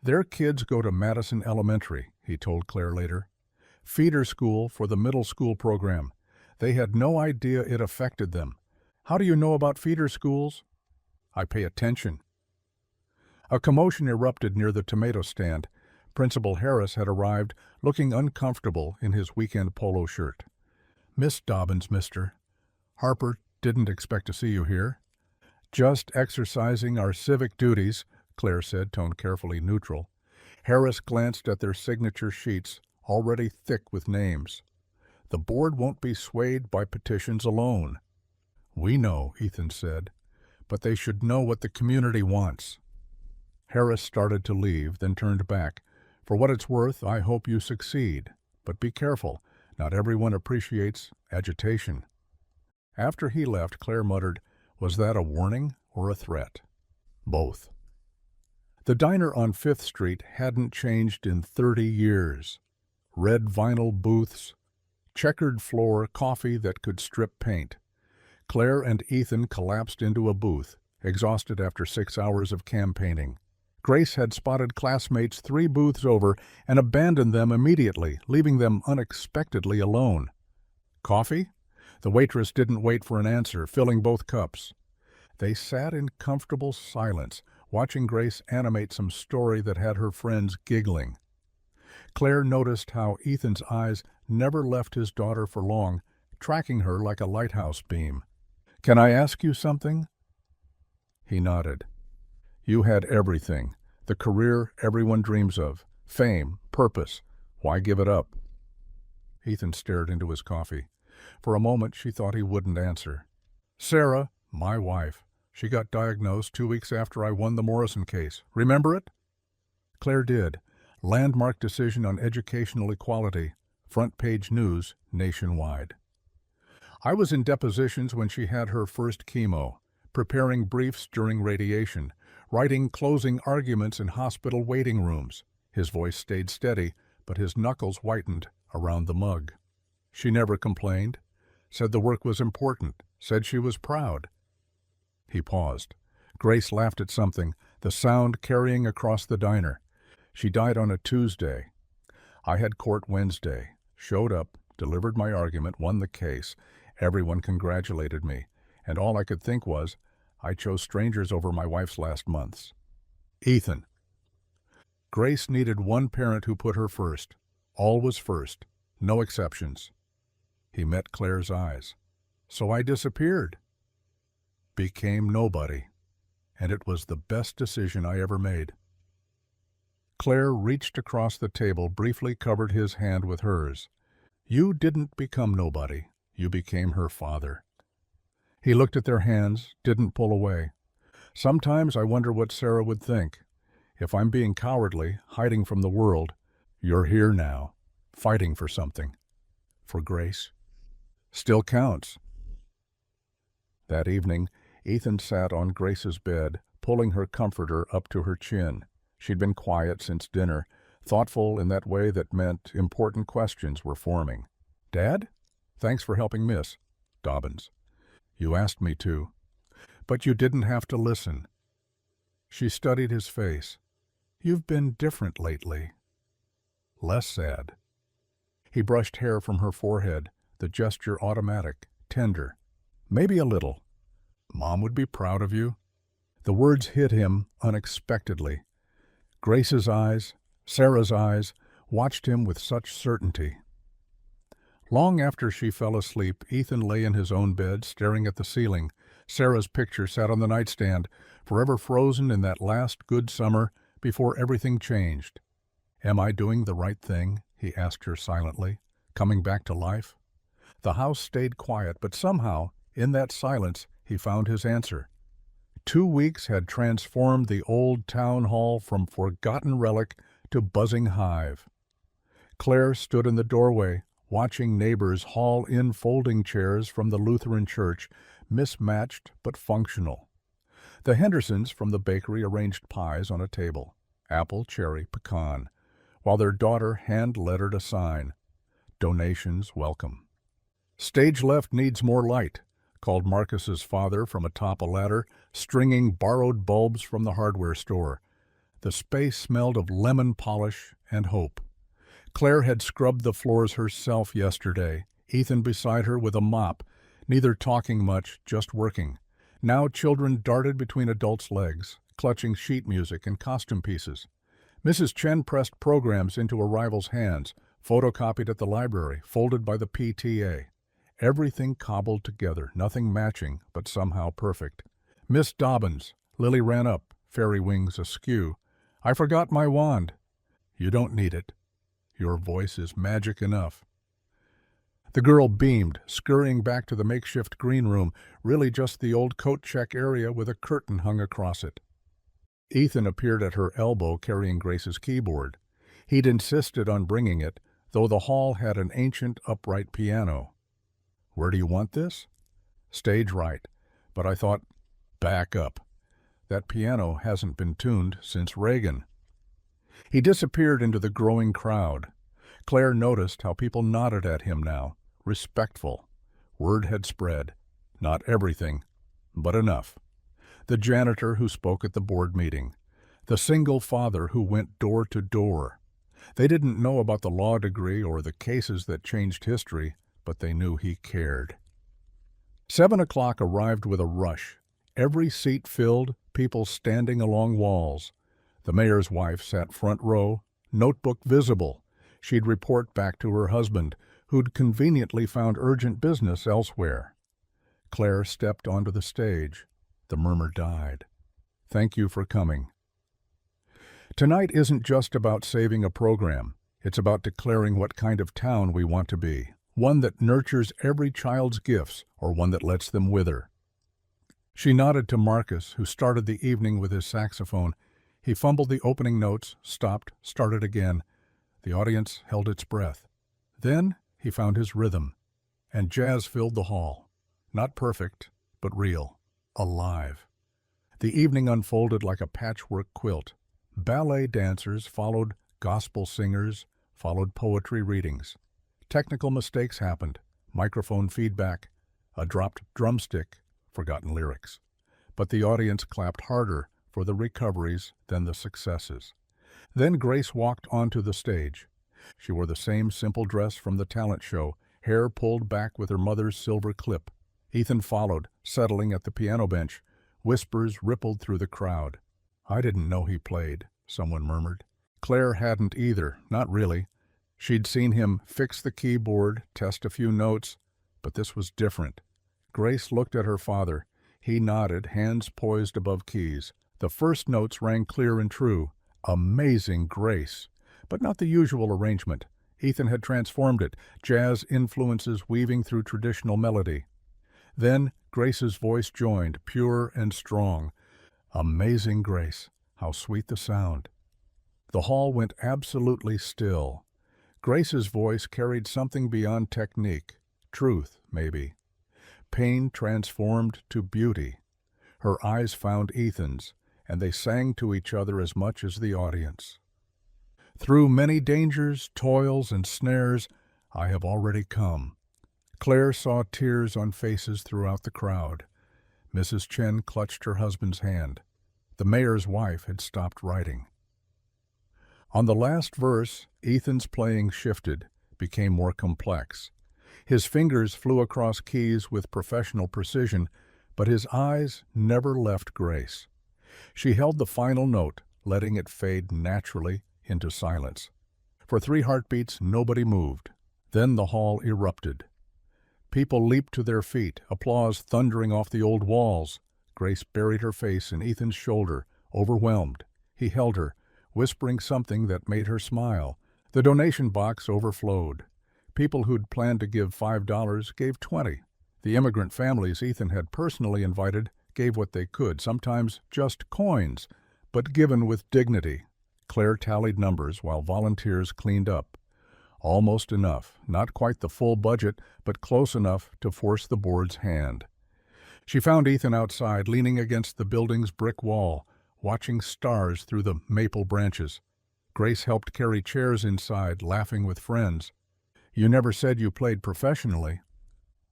Their kids go to Madison Elementary, he told Claire later. Feeder school for the middle school program. They had no idea it affected them. How do you know about feeder schools? I pay attention. A commotion erupted near the tomato stand. Principal Harris had arrived, looking uncomfortable in his weekend polo shirt. Miss Dobbins, mister. Harper didn't expect to see you here. Just exercising our civic duties, Claire said, tone carefully neutral. Harris glanced at their signature sheets, already thick with names. The board won't be swayed by petitions alone. We know, Ethan said, but they should know what the community wants. Harris started to leave, then turned back. For what it's worth, I hope you succeed. But be careful. Not everyone appreciates agitation. After he left, Claire muttered, was that a warning or a threat? Both. The diner on 5th Street hadn't changed in 30 years. Red vinyl booths, checkered floor, coffee that could strip paint. Claire and Ethan collapsed into a booth, exhausted after 6 hours of campaigning. Grace had spotted classmates 3 booths over and abandoned them immediately, leaving them unexpectedly alone. Coffee? The waitress didn't wait for an answer, filling both cups. They sat in comfortable silence, watching Grace animate some story that had her friends giggling. Claire noticed how Ethan's eyes never left his daughter for long, tracking her like a lighthouse beam. "Can I ask you something?" He nodded. You had everything, the career everyone dreams of, fame, purpose. Why give it up? Ethan stared into his coffee. For a moment she thought he wouldn't answer. Sarah, my wife, she got diagnosed 2 weeks after I won the Morrison case. Remember it? Claire did. Landmark decision on educational equality. Front page news nationwide. I was in depositions when she had her first chemo, preparing briefs during radiation, writing closing arguments in hospital waiting rooms. His voice stayed steady, but his knuckles whitened around the mug. She never complained, said the work was important, said she was proud. He paused. Grace laughed at something, the sound carrying across the diner. She died on a Tuesday. I had court Wednesday, showed up, delivered my argument, won the case. Everyone congratulated me, and all I could think was, I chose strangers over my wife's last months. Ethan. Grace needed one parent who put her first. All was first, no exceptions. He met Claire's eyes. So I disappeared. Became nobody. And it was the best decision I ever made. Claire reached across the table, briefly covered his hand with hers. You didn't become nobody. You became her father. He looked at their hands, didn't pull away. Sometimes I wonder what Sarah would think. If I'm being cowardly, hiding from the world, you're here now, fighting for something. For Grace. Still counts. That evening, Ethan sat on Grace's bed, pulling her comforter up to her chin. She'd been quiet since dinner, thoughtful in that way that meant important questions were forming. Dad? Thanks for helping Miss Dobbins. You asked me to, but you didn't have to listen. She studied his face. You've been different lately. Less sad. He brushed hair from her forehead, the gesture automatic, tender. Maybe a little. Mom would be proud of you. The words hit him unexpectedly. Grace's eyes, Sarah's eyes, watched him with such certainty. Long after she fell asleep, Ethan lay in his own bed, staring at the ceiling. Sarah's picture sat on the nightstand, forever frozen in that last good summer before everything changed. Am I doing the right thing? He asked her silently, coming back to life. The house stayed quiet, but somehow, in that silence, he found his answer. 2 weeks had transformed the old town hall from forgotten relic to buzzing hive. Claire stood in the doorway, watching neighbors haul in folding chairs from the Lutheran church, mismatched but functional. The Hendersons from the bakery arranged pies on a table, apple, cherry, pecan. while their daughter hand-lettered a sign, "Donations welcome." "Stage left needs more light," called Marcus's father from atop a ladder, stringing borrowed bulbs from the hardware store. The space smelled of lemon polish and hope. Claire had scrubbed the floors herself yesterday, Ethan beside her with a mop, neither talking much, just working. Now children darted between adults' legs, clutching sheet music and costume pieces. Mrs. Chen pressed programs into a rival's hands, photocopied at the library, folded by the PTA. Everything cobbled together, nothing matching, but somehow perfect. "Miss Dobbins," Lily ran up, fairy wings askew. "I forgot my wand." "You don't need it. Your voice is magic enough." The girl beamed, scurrying back to the makeshift green room, really just the old coat check area with a curtain hung across it. Ethan appeared at her elbow carrying Grace's keyboard. He'd insisted on bringing it, though the hall had an ancient upright piano. "Where do you want this?" "Stage right. But I thought, back up. That piano hasn't been tuned since Reagan." He disappeared into the growing crowd. Claire noticed how people nodded at him now, respectful. Word had spread. Not everything, but enough. The janitor who spoke at the board meeting. The single father who went door to door. They didn't know about the law degree or the cases that changed history, but they knew he cared. 7 o'clock arrived with a rush. Every seat filled, people standing along walls. The mayor's wife sat front row, notebook visible. She'd report back to her husband, who'd conveniently found urgent business elsewhere. Claire stepped onto the stage. The murmur died. "Thank you for coming." Tonight isn't just about saving a program. It's about declaring what kind of town we want to be. One that nurtures every child's gifts, or one that lets them wither. She nodded to Marcus, who started the evening with his saxophone. He fumbled the opening notes, stopped, started again. The audience held its breath. Then he found his rhythm, and jazz filled the hall. Not perfect, but real, alive. The evening unfolded like a patchwork quilt. Ballet dancers followed gospel singers, followed poetry readings. Technical mistakes happened, microphone feedback, a dropped drumstick, forgotten lyrics. But the audience clapped harder for the recoveries than the successes. Then Grace walked onto the stage. She wore the same simple dress from the talent show, hair pulled back with her mother's silver clip. Ethan followed, settling at the piano bench. Whispers rippled through the crowd. "I didn't know he played," someone murmured. Claire hadn't either, not really. She'd seen him fix the keyboard, test a few notes, but this was different. Grace looked at her father. He nodded, hands poised above keys. The first notes rang clear and true. Amazing grace. But not the usual arrangement. Ethan had transformed it, jazz influences weaving through traditional melody. Then Grace's voice joined, pure and strong. Amazing grace. How sweet the sound. The hall went absolutely still. Grace's voice carried something beyond technique. Truth, maybe. Pain transformed to beauty. Her eyes found Ethan's, and they sang to each other as much as the audience. "Through many dangers, toils, and snares, I have already come." Claire saw tears on faces throughout the crowd. Mrs. Chen clutched her husband's hand. The mayor's wife had stopped writing. On the last verse, Ethan's playing shifted, became more complex. His fingers flew across keys with professional precision, but his eyes never left Grace. She held the final note, letting it fade naturally into silence. For 3 heartbeats, nobody moved. Then the hall erupted. People leaped to their feet, applause thundering off the old walls. Grace buried her face in Ethan's shoulder, overwhelmed. He held her, whispering something that made her smile. The donation box overflowed. People who'd planned to give $5 gave $20. The immigrant families Ethan had personally invited gave what they could, sometimes just coins, but given with dignity. Claire tallied numbers while volunteers cleaned up. Almost enough, not quite the full budget, but close enough to force the board's hand. She found Ethan outside, leaning against the building's brick wall, watching stars through the maple branches. Grace helped carry chairs inside, laughing with friends. You never said you played professionally.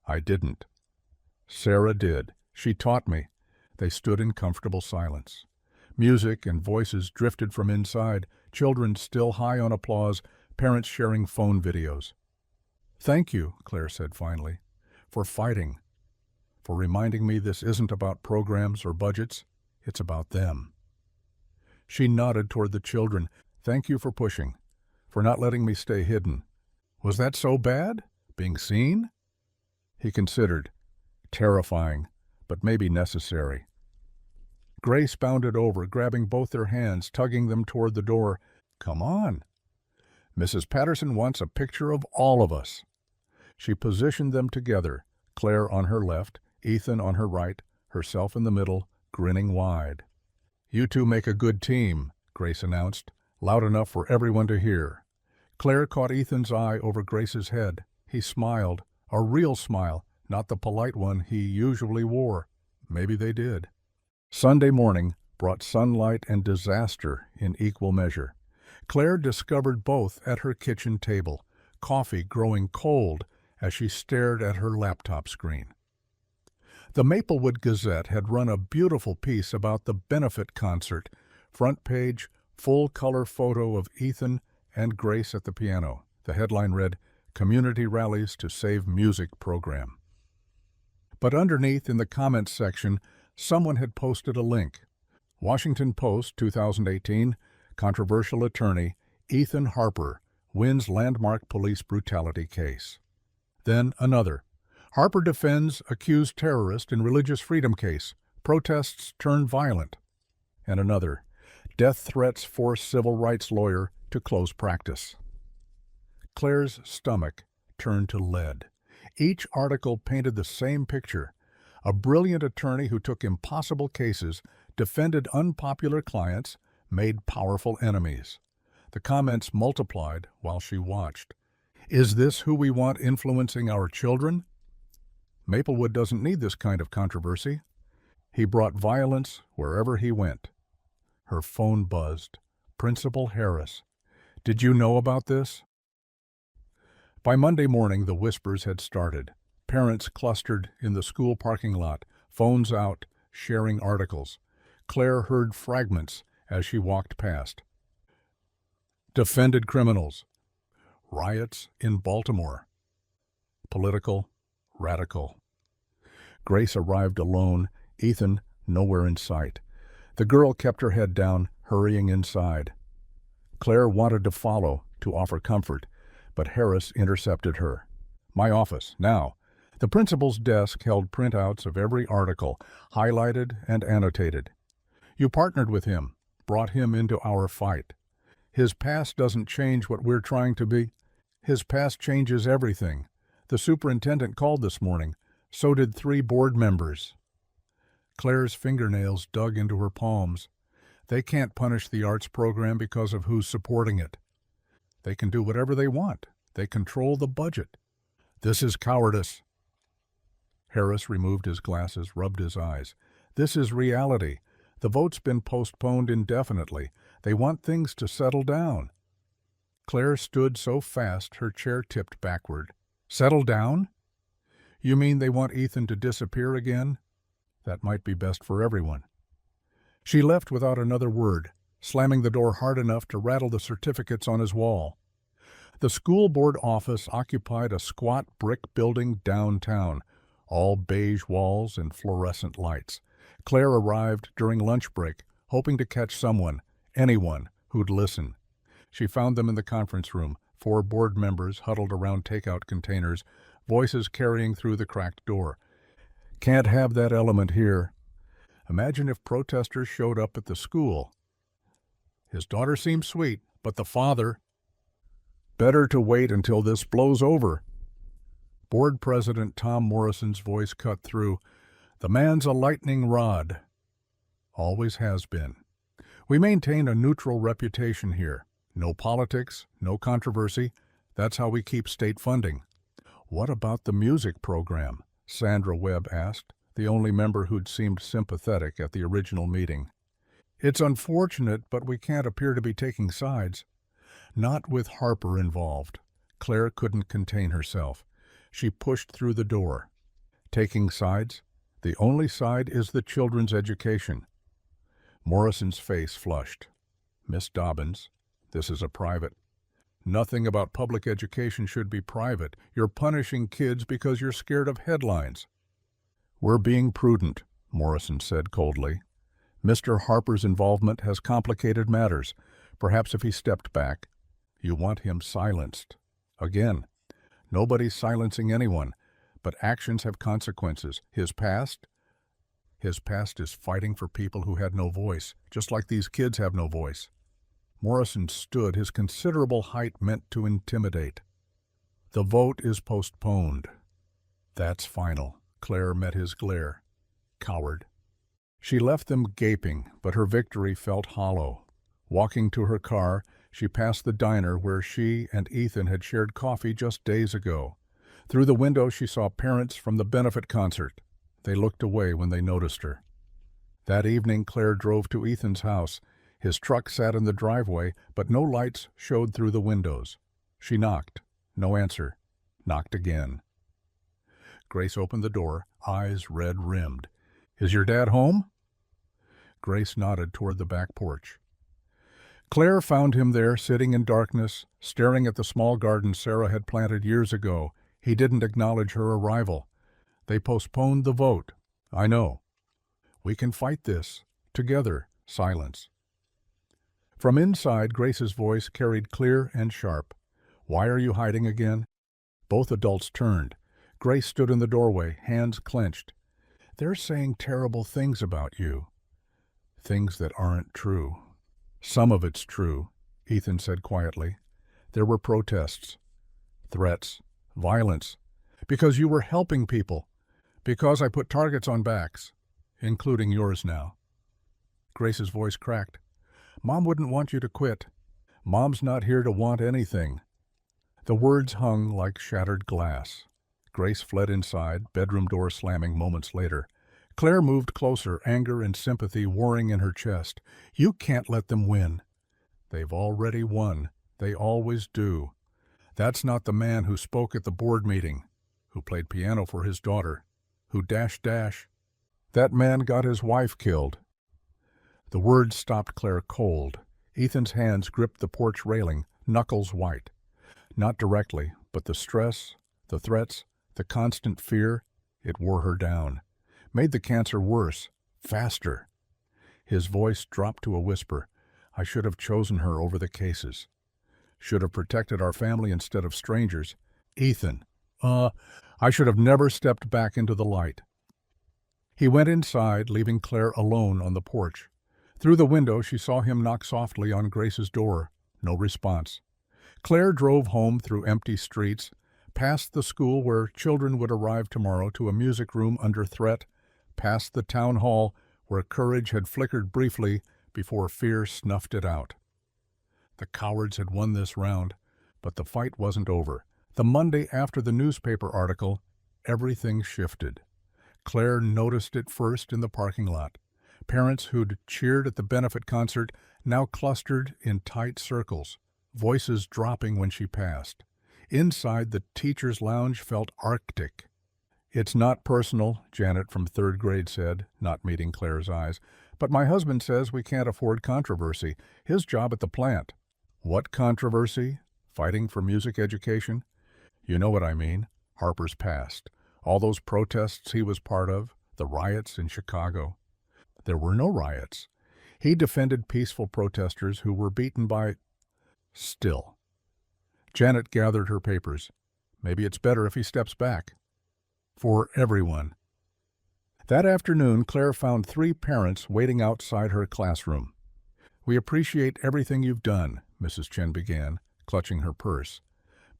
I didn't. Sarah did. She taught me. They stood in comfortable silence. Music and voices drifted from inside, children still high on applause, parents sharing phone videos. Thank you, Claire said finally, for fighting, for reminding me this isn't about programs or budgets, it's about them. She nodded toward the children. Thank you for pushing, for not letting me stay hidden. Was that so bad? Being seen? He considered. Terrifying, but maybe necessary. Grace bounded over, grabbing both their hands, tugging them toward the door. Come on. Mrs. Patterson wants a picture of all of us. She positioned them together, Claire on her left, Ethan on her right, herself in the middle, grinning wide. You two make a good team, Grace announced, loud enough for everyone to hear. Claire caught Ethan's eye over Grace's head. He smiled, a real smile, not the polite one he usually wore. Maybe they did. Sunday morning brought sunlight and disaster in equal measure. Claire discovered both at her kitchen table, coffee growing cold as she stared at her laptop screen. The Maplewood Gazette had run a beautiful piece about the benefit concert, front page, full-color photo of Ethan and Grace at the piano. The headline read, Community Rallies to Save Music Program. But underneath in the comments section, someone had posted a link. Washington Post, 2018, controversial attorney Ethan Harper wins landmark police brutality case. Then another. Harper defends accused terrorist in religious freedom case. Protests turn violent. And another. Death threats force civil rights lawyer to close practice. Claire's stomach turned to lead. Each article painted the same picture. A brilliant attorney who took impossible cases, defended unpopular clients, made powerful enemies. The comments multiplied while she watched. Is this who we want influencing our children? Maplewood doesn't need this kind of controversy. He brought violence wherever he went. Her phone buzzed. Principal Harris. Did you know about this? By Monday morning, the whispers had started. Parents clustered in the school parking lot, phones out, sharing articles. Claire heard fragments as she walked past. Defended criminals. Riots in Baltimore. Political, radical. Grace arrived alone, Ethan nowhere in sight. The girl kept her head down, hurrying inside. Claire wanted to follow, to offer comfort, but Harris intercepted her. My office, now. The principal's desk held printouts of every article, highlighted and annotated. You partnered with him, brought him into our fight. His past doesn't change what we're trying to be. His past changes everything. The superintendent called this morning. So did 3 board members. Claire's fingernails dug into her palms. They can't punish the arts program because of who's supporting it. They can do whatever they want. They control the budget. This is cowardice. Harris removed his glasses, rubbed his eyes. This is reality. The vote's been postponed indefinitely. They want things to settle down. Claire stood so fast her chair tipped backward. Settle down? You mean they want Ethan to disappear again? That might be best for everyone. She left without another word, slamming the door hard enough to rattle the certificates on his wall. The school board office occupied a squat brick building downtown, all beige walls and fluorescent lights. Claire arrived during lunch break, hoping to catch someone, anyone, who'd listen. She found them in the conference room, 4 board members huddled around takeout containers, voices carrying through the cracked door. Can't have that element here. Imagine if protesters showed up at the school. His daughter seems sweet, but the father... Better to wait until this blows over. Board President Tom Morrison's voice cut through. The man's a lightning rod. Always has been. We maintain a neutral reputation here. No politics, no controversy. That's how we keep state funding. What about the music program? Sandra Webb asked, the only member who'd seemed sympathetic at the original meeting. It's unfortunate, but we can't appear to be taking sides. Not with Harper involved. Claire couldn't contain herself. She pushed through the door. Taking sides? The only side is the children's education. Morrison's face flushed. Miss Dobbins, this is a private. Nothing about public education should be private. You're punishing kids because you're scared of headlines. We're being prudent, Morrison said coldly. Mr. Harper's involvement has complicated matters. Perhaps if he stepped back. You want him silenced. Again, nobody's silencing anyone, but actions have consequences. His past is fighting for people who had no voice, just like these kids have no voice. Morrison stood, his considerable height meant to intimidate. The vote is postponed. That's final. Claire met his glare. Coward. She left them gaping, but her victory felt hollow. Walking to her car, she passed the diner where she and Ethan had shared coffee just days ago. Through the window she saw parents from the benefit concert. They looked away when they noticed her. That evening Claire drove to Ethan's house. His truck sat in the driveway, but no lights showed through the windows. She knocked. No answer. Knocked again. Grace opened the door, eyes red-rimmed. "Is your dad home?" Grace nodded toward the back porch. Claire found him there, sitting in darkness, staring at the small garden Sarah had planted years ago. He didn't acknowledge her arrival. They postponed the vote. I know. We can fight this. Together. Silence. From inside, Grace's voice carried clear and sharp. Why are you hiding again? Both adults turned. Grace stood in the doorway, hands clenched. They're saying terrible things about you. Things that aren't true. Some of it's true, Ethan said quietly. There were protests, threats, violence, because you were helping people, because I put targets on backs, including yours now. Grace's voice cracked. Mom wouldn't want you to quit. Mom's not here to want anything. The words hung like shattered glass. Grace fled inside, bedroom door slamming moments later. Claire moved closer, anger and sympathy warring in her chest. You can't let them win. They've already won. They always do. That's not the man who spoke at the board meeting, who played piano for his daughter, who dash. That man got his wife killed. The words stopped Claire cold. Ethan's hands gripped the porch railing, knuckles white. Not directly, but the stress, the threats, the constant fear, it wore her down. Made the cancer worse, faster. His voice dropped to a whisper. I should have chosen her over the cases. Should have protected our family instead of strangers. Ethan, I should have never stepped back into the light. He went inside, leaving Claire alone on the porch. Through the window, she saw him knock softly on Grace's door. No response. Claire drove home through empty streets, past the school where children would arrive tomorrow to a music room under threat, past the town hall where courage had flickered briefly before fear snuffed it out. The cowards had won this round, but the fight wasn't over. The Monday after the newspaper article, everything shifted. Claire noticed it first in the parking lot. Parents who'd cheered at the benefit concert now clustered in tight circles, voices dropping when she passed. Inside, the teacher's lounge felt arctic. It's not personal, Janet from third grade said, not meeting Claire's eyes. But my husband says we can't afford controversy. His job at the plant. What controversy? Fighting for music education? You know what I mean. Harper's past. All those protests he was part of. The riots in Chicago. There were no riots. He defended peaceful protesters who were beaten by... Still. Janet gathered her papers. Maybe it's better if he steps back. For everyone. That afternoon, Claire found 3 parents waiting outside her classroom. We appreciate everything you've done, Mrs. Chen began, clutching her purse.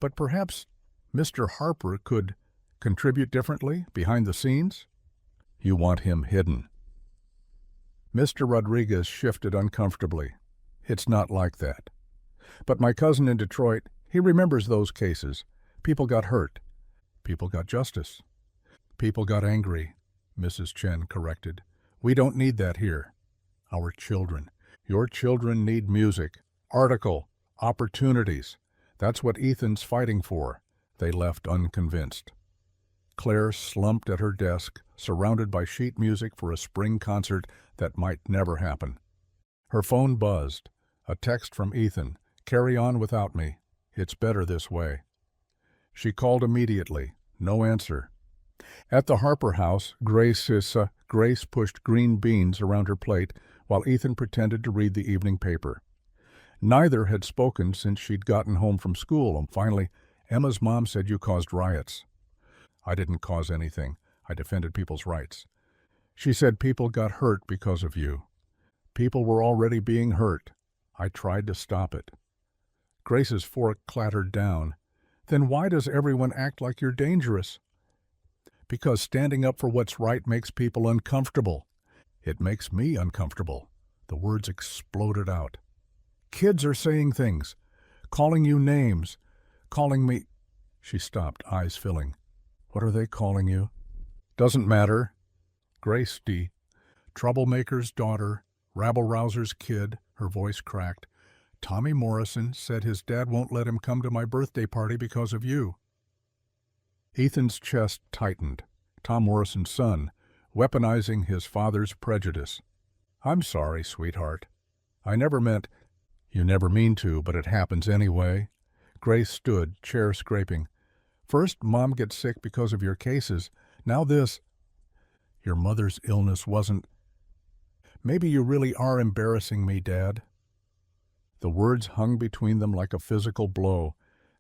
But perhaps Mr. Harper could contribute differently, behind the scenes? You want him hidden. Mr. Rodriguez shifted uncomfortably. It's not like that. But my cousin in Detroit, he remembers those cases. People got hurt. People got justice. People got angry, Mrs. Chen corrected. We don't need that here. Our children. Your children need music. Article. Opportunities. That's what Ethan's fighting for. They left unconvinced. Claire slumped at her desk, surrounded by sheet music for a spring concert that might never happen. Her phone buzzed. A text from Ethan. "Carry on without me. It's better this way." She called immediately. No answer. At the Harper house, Grace pushed green beans around her plate while Ethan pretended to read the evening paper. Neither had spoken since she'd gotten home from school, and finally, "Emma's mom said you caused riots." "I didn't cause anything. I defended people's rights." "She said people got hurt because of you." "People were already being hurt. I tried to stop it." Grace's fork clattered down. "Then why does everyone act like you're dangerous?" "Because standing up for what's right makes people uncomfortable." "It makes me uncomfortable." The words exploded out. "Kids are saying things, calling you names, calling me—" She stopped, eyes filling. "What are they calling you?" "Doesn't matter." "Grace D. Troublemaker's daughter, rabble-rouser's kid," her voice cracked. "Tommy Morrison said his dad won't let him come to my birthday party because of you." Ethan's chest tightened. Tom Morrison's son, weaponizing his father's prejudice. "I'm sorry, sweetheart. I never meant—" "You never mean to, but it happens anyway." Grace stood, chair scraping. "First, Mom gets sick because of your cases. Now this. Your mother's illness wasn't—" "Maybe you really are embarrassing me, Dad." The words hung between them like a physical blow.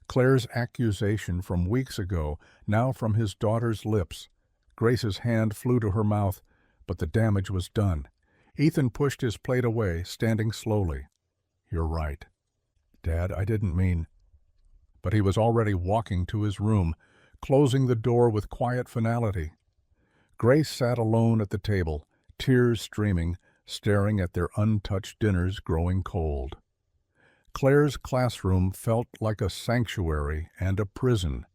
Claire's accusation from weeks ago, now from his daughter's lips. Grace's hand flew to her mouth, but the damage was done. Ethan pushed his plate away, standing slowly. "You're right. Dad, I didn't mean—" But he was already walking to his room, closing the door with quiet finality. Grace sat alone at the table, tears streaming, staring at their untouched dinners growing cold. Claire's classroom felt like a sanctuary and a prison.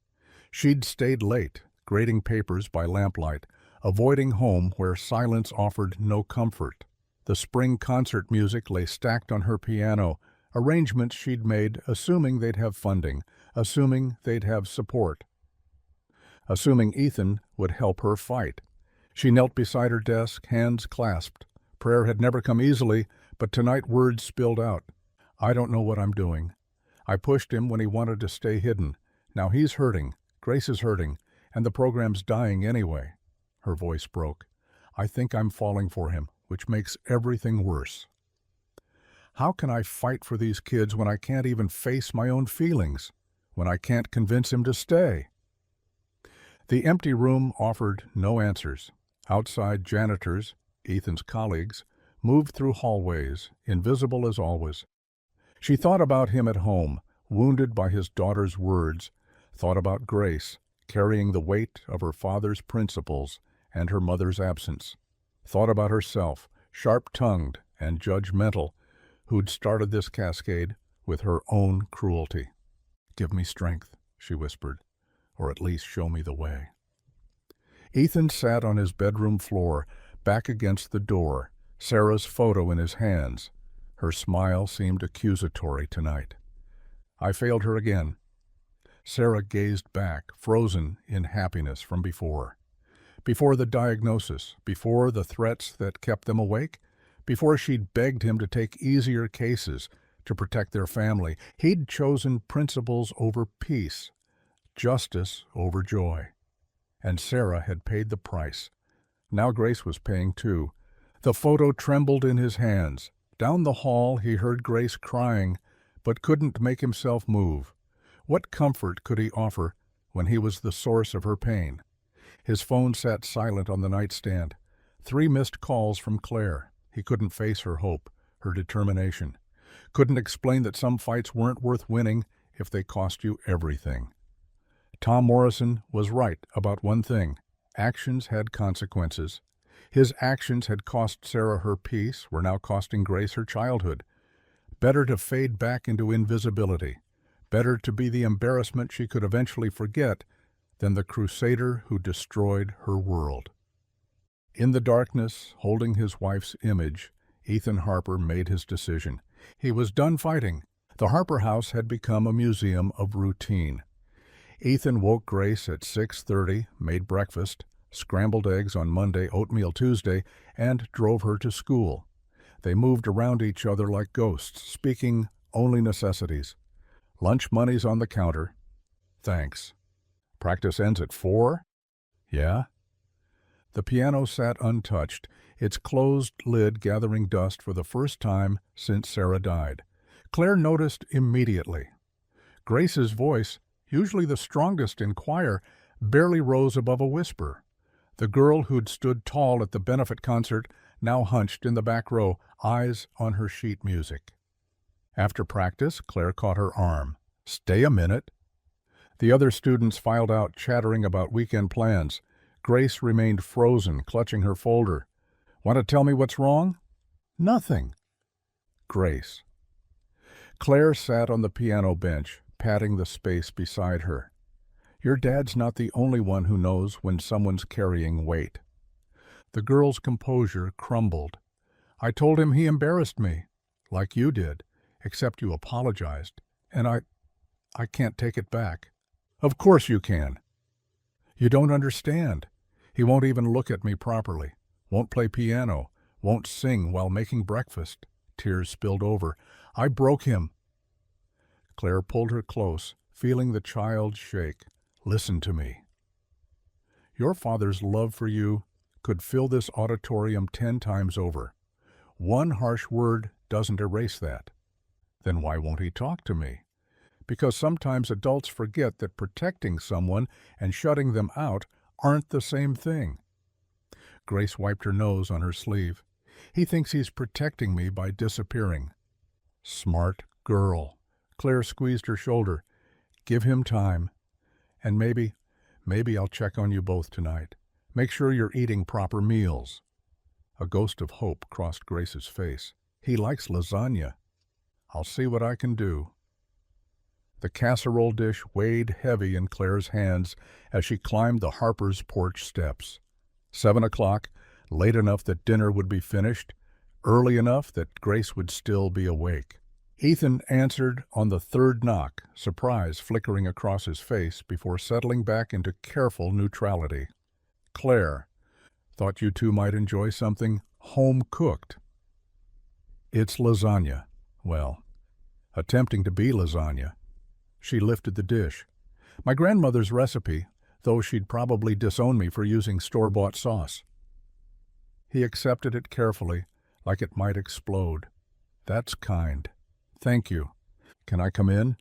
She'd stayed late, grading papers by lamplight, avoiding home where silence offered no comfort. The spring concert music lay stacked on her piano, arrangements she'd made assuming they'd have funding, assuming they'd have support, assuming Ethan would help her fight. She knelt beside her desk, hands clasped. Prayer had never come easily, but tonight words spilled out. "I don't know what I'm doing. I pushed him when he wanted to stay hidden. Now he's hurting, Grace is hurting, and the program's dying anyway." Her voice broke. "I think I'm falling for him, which makes everything worse. How can I fight for these kids when I can't even face my own feelings? When I can't convince him to stay?" The empty room offered no answers. Outside, janitors, Ethan's colleagues, moved through hallways, invisible as always. She thought about him at home, wounded by his daughter's words, thought about Grace, carrying the weight of her father's principles and her mother's absence, thought about herself, sharp-tongued and judgmental, who'd started this cascade with her own cruelty. "Give me strength," she whispered, "or at least show me the way." Ethan sat on his bedroom floor, back against the door, Sarah's photo in his hands. Her smile seemed accusatory tonight. "I failed her again." Sarah gazed back, frozen in happiness from before. Before the diagnosis, before the threats that kept them awake, before she'd begged him to take easier cases to protect their family, he'd chosen principles over peace, justice over joy. And Sarah had paid the price. Now Grace was paying too. The photo trembled in his hands. Down the hall he heard Grace crying, but couldn't make himself move. What comfort could he offer when he was the source of her pain? His phone sat silent on the nightstand. 3 missed calls from Claire. He couldn't face her hope, her determination. Couldn't explain that some fights weren't worth winning if they cost you everything. Tom Morrison was right about one thing. Actions had consequences. His actions had cost Sarah her peace, were now costing Grace her childhood. Better to fade back into invisibility. Better to be the embarrassment she could eventually forget than the crusader who destroyed her world. In the darkness, holding his wife's image, Ethan Harper made his decision. He was done fighting. The Harper house had become a museum of routine. Ethan woke Grace at 6:30, made breakfast, scrambled eggs on Monday, oatmeal Tuesday, and drove her to school. They moved around each other like ghosts, speaking only necessities. Lunch money's on the counter. Thanks. Practice ends at 4? Yeah? The piano sat untouched, its closed lid gathering dust for the first time since Sarah died. Claire noticed immediately. Grace's voice, usually the strongest in choir, barely rose above a whisper. The girl who'd stood tall at the benefit concert now hunched in the back row, eyes on her sheet music. After practice, Claire caught her arm. Stay a minute. The other students filed out, chattering about weekend plans. Grace remained frozen, clutching her folder. Want to tell me what's wrong? Nothing. Grace. Claire sat on the piano bench, patting the space beside her. Your dad's not the only one who knows when someone's carrying weight. The girl's composure crumbled. I told him he embarrassed me, like you did, except you apologized, and I can't take it back. Of course you can. You don't understand. He won't even look at me properly, won't play piano, won't sing while making breakfast. Tears spilled over. I broke him. Claire pulled her close, feeling the child shake. Listen to me. Your father's love for you could fill this auditorium 10 times over. One harsh word doesn't erase that. Then why won't he talk to me? Because sometimes adults forget that protecting someone and shutting them out aren't the same thing. Grace wiped her nose on her sleeve. He thinks he's protecting me by disappearing. Smart girl. Claire squeezed her shoulder. Give him time. And maybe I'll check on you both tonight. Make sure you're eating proper meals. A ghost of hope crossed Grace's face. He likes lasagna. I'll see what I can do. The casserole dish weighed heavy in Claire's hands as she climbed the Harper's porch steps. 7 o'clock, late enough that dinner would be finished, early enough that Grace would still be awake. Ethan answered on the third knock, surprise flickering across his face before settling back into careful neutrality. Claire, thought you two might enjoy something home-cooked. It's lasagna. Well, attempting to be lasagna. She lifted the dish. My grandmother's recipe, though she'd probably disown me for using store-bought sauce. He accepted it carefully, like it might explode. That's kind. Thank you. Can I come in?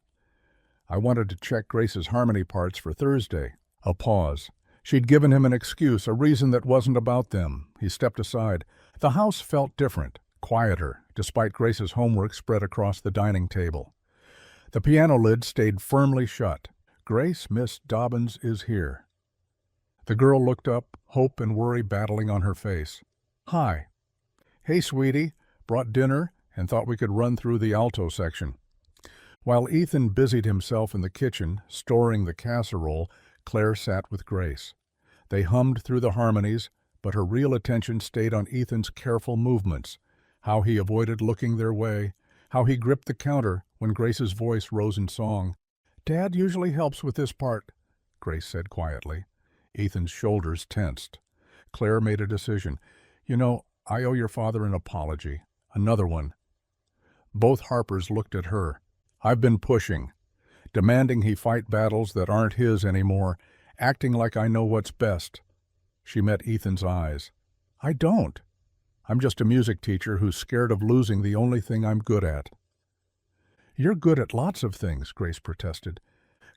I wanted to check Grace's harmony parts for Thursday. A pause. She'd given him an excuse, a reason that wasn't about them. He stepped aside. The house felt different, quieter, despite Grace's homework spread across the dining table. The piano lid stayed firmly shut. Grace, Miss Dobbins is here. The girl looked up, hope and worry battling on her face. Hi. Hey, sweetie. Brought dinner and thought we could run through the alto section. While Ethan busied himself in the kitchen, storing the casserole, Claire sat with Grace. They hummed through the harmonies, but her real attention stayed on Ethan's careful movements, how he avoided looking their way, how he gripped the counter when Grace's voice rose in song. Dad usually helps with this part, Grace said quietly. Ethan's shoulders tensed. Claire made a decision. You know, I owe your father an apology. Another one. Both Harpers looked at her. I've been pushing, demanding he fight battles that aren't his anymore, acting like I know what's best. She met Ethan's eyes. I don't. I'm just a music teacher who's scared of losing the only thing I'm good at. You're good at lots of things, Grace protested.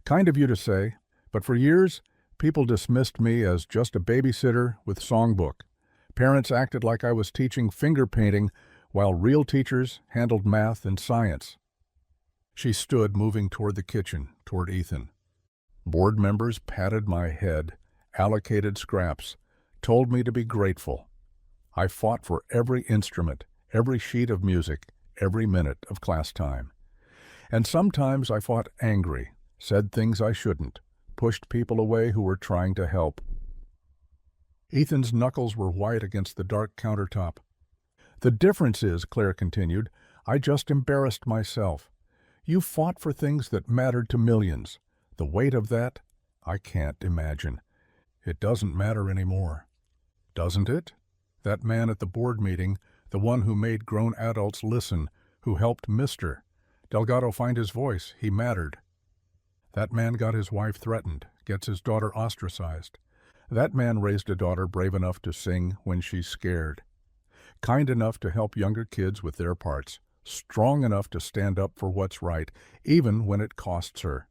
Kind of you to say, but for years, people dismissed me as just a babysitter with songbook. Parents acted like I was teaching finger painting while real teachers handled math and science. She stood, moving toward the kitchen, toward Ethan. Board members patted my head, allocated scraps, told me to be grateful. I fought for every instrument, every sheet of music, every minute of class time. And sometimes I fought angry, said things I shouldn't, pushed people away who were trying to help. Ethan's knuckles were white against the dark countertop. The difference is, Claire continued, I just embarrassed myself. You fought for things that mattered to millions. The weight of that, I can't imagine. It doesn't matter anymore. Doesn't it? That man at the board meeting, the one who made grown adults listen, who helped Mr. Delgado find his voice, he mattered. That man got his wife threatened, gets his daughter ostracized. That man raised a daughter brave enough to sing when she's scared, kind enough to help younger kids with their parts, strong enough to stand up for what's right, even when it costs her.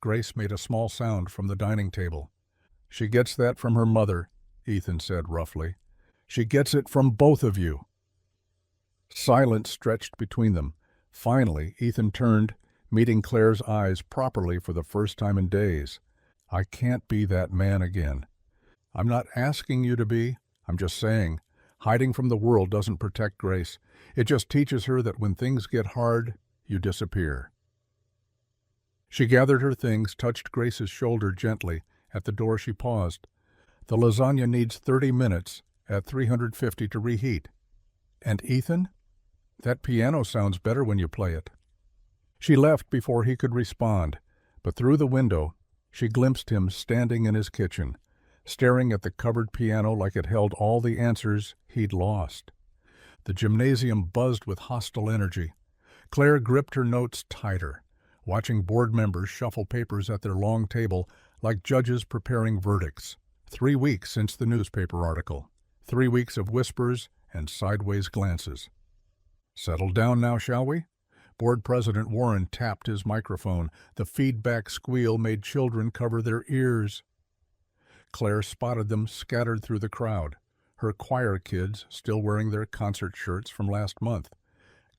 Grace made a small sound from the dining table. She gets that from her mother, Ethan said roughly. She gets it from both of you. Silence stretched between them. Finally, Ethan turned, meeting Claire's eyes properly for the first time in days. I can't be that man again. I'm not asking you to be. I'm just saying, hiding from the world doesn't protect Grace. It just teaches her that when things get hard, you disappear. She gathered her things, touched Grace's shoulder gently. At the door she paused. The lasagna needs 30 minutes at 350 to reheat. And Ethan? That piano sounds better when you play it. She left before he could respond, but through the window, she glimpsed him standing in his kitchen, staring at the covered piano like it held all the answers he'd lost. The gymnasium buzzed with hostile energy. Claire gripped her notes tighter, watching board members shuffle papers at their long table like judges preparing verdicts. 3 weeks since the newspaper article. 3 weeks of whispers and sideways glances. Settle down now, shall we? Board President Warren tapped his microphone. The feedback squeal made children cover their ears. Claire spotted them scattered through the crowd, her choir kids still wearing their concert shirts from last month.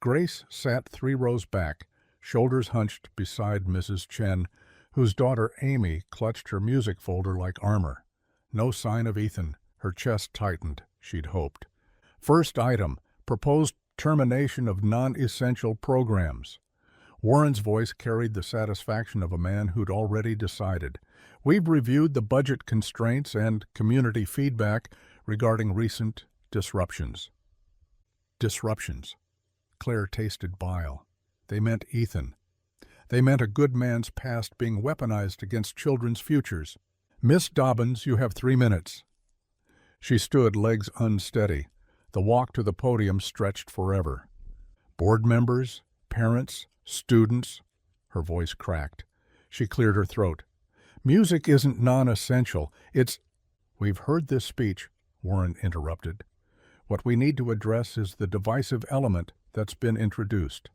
Grace sat 3 rows back, shoulders hunched beside Mrs. Chen, whose daughter Amy clutched her music folder like armor. No sign of Ethan. Her chest tightened, she'd hoped. First item, proposed termination of non-essential programs. Warren's voice carried the satisfaction of a man who'd already decided. We've reviewed the budget constraints and community feedback regarding recent disruptions. Disruptions. Claire tasted bile. They meant Ethan. They meant a good man's past being weaponized against children's futures. Miss Dobbins, you have 3 minutes. She stood, legs unsteady. The walk to the podium stretched forever. Board members, parents, students. Her voice cracked. She cleared her throat. Music isn't non-essential. It's... We've heard this speech, Warren interrupted. What we need to address is the divisive element that's been introduced.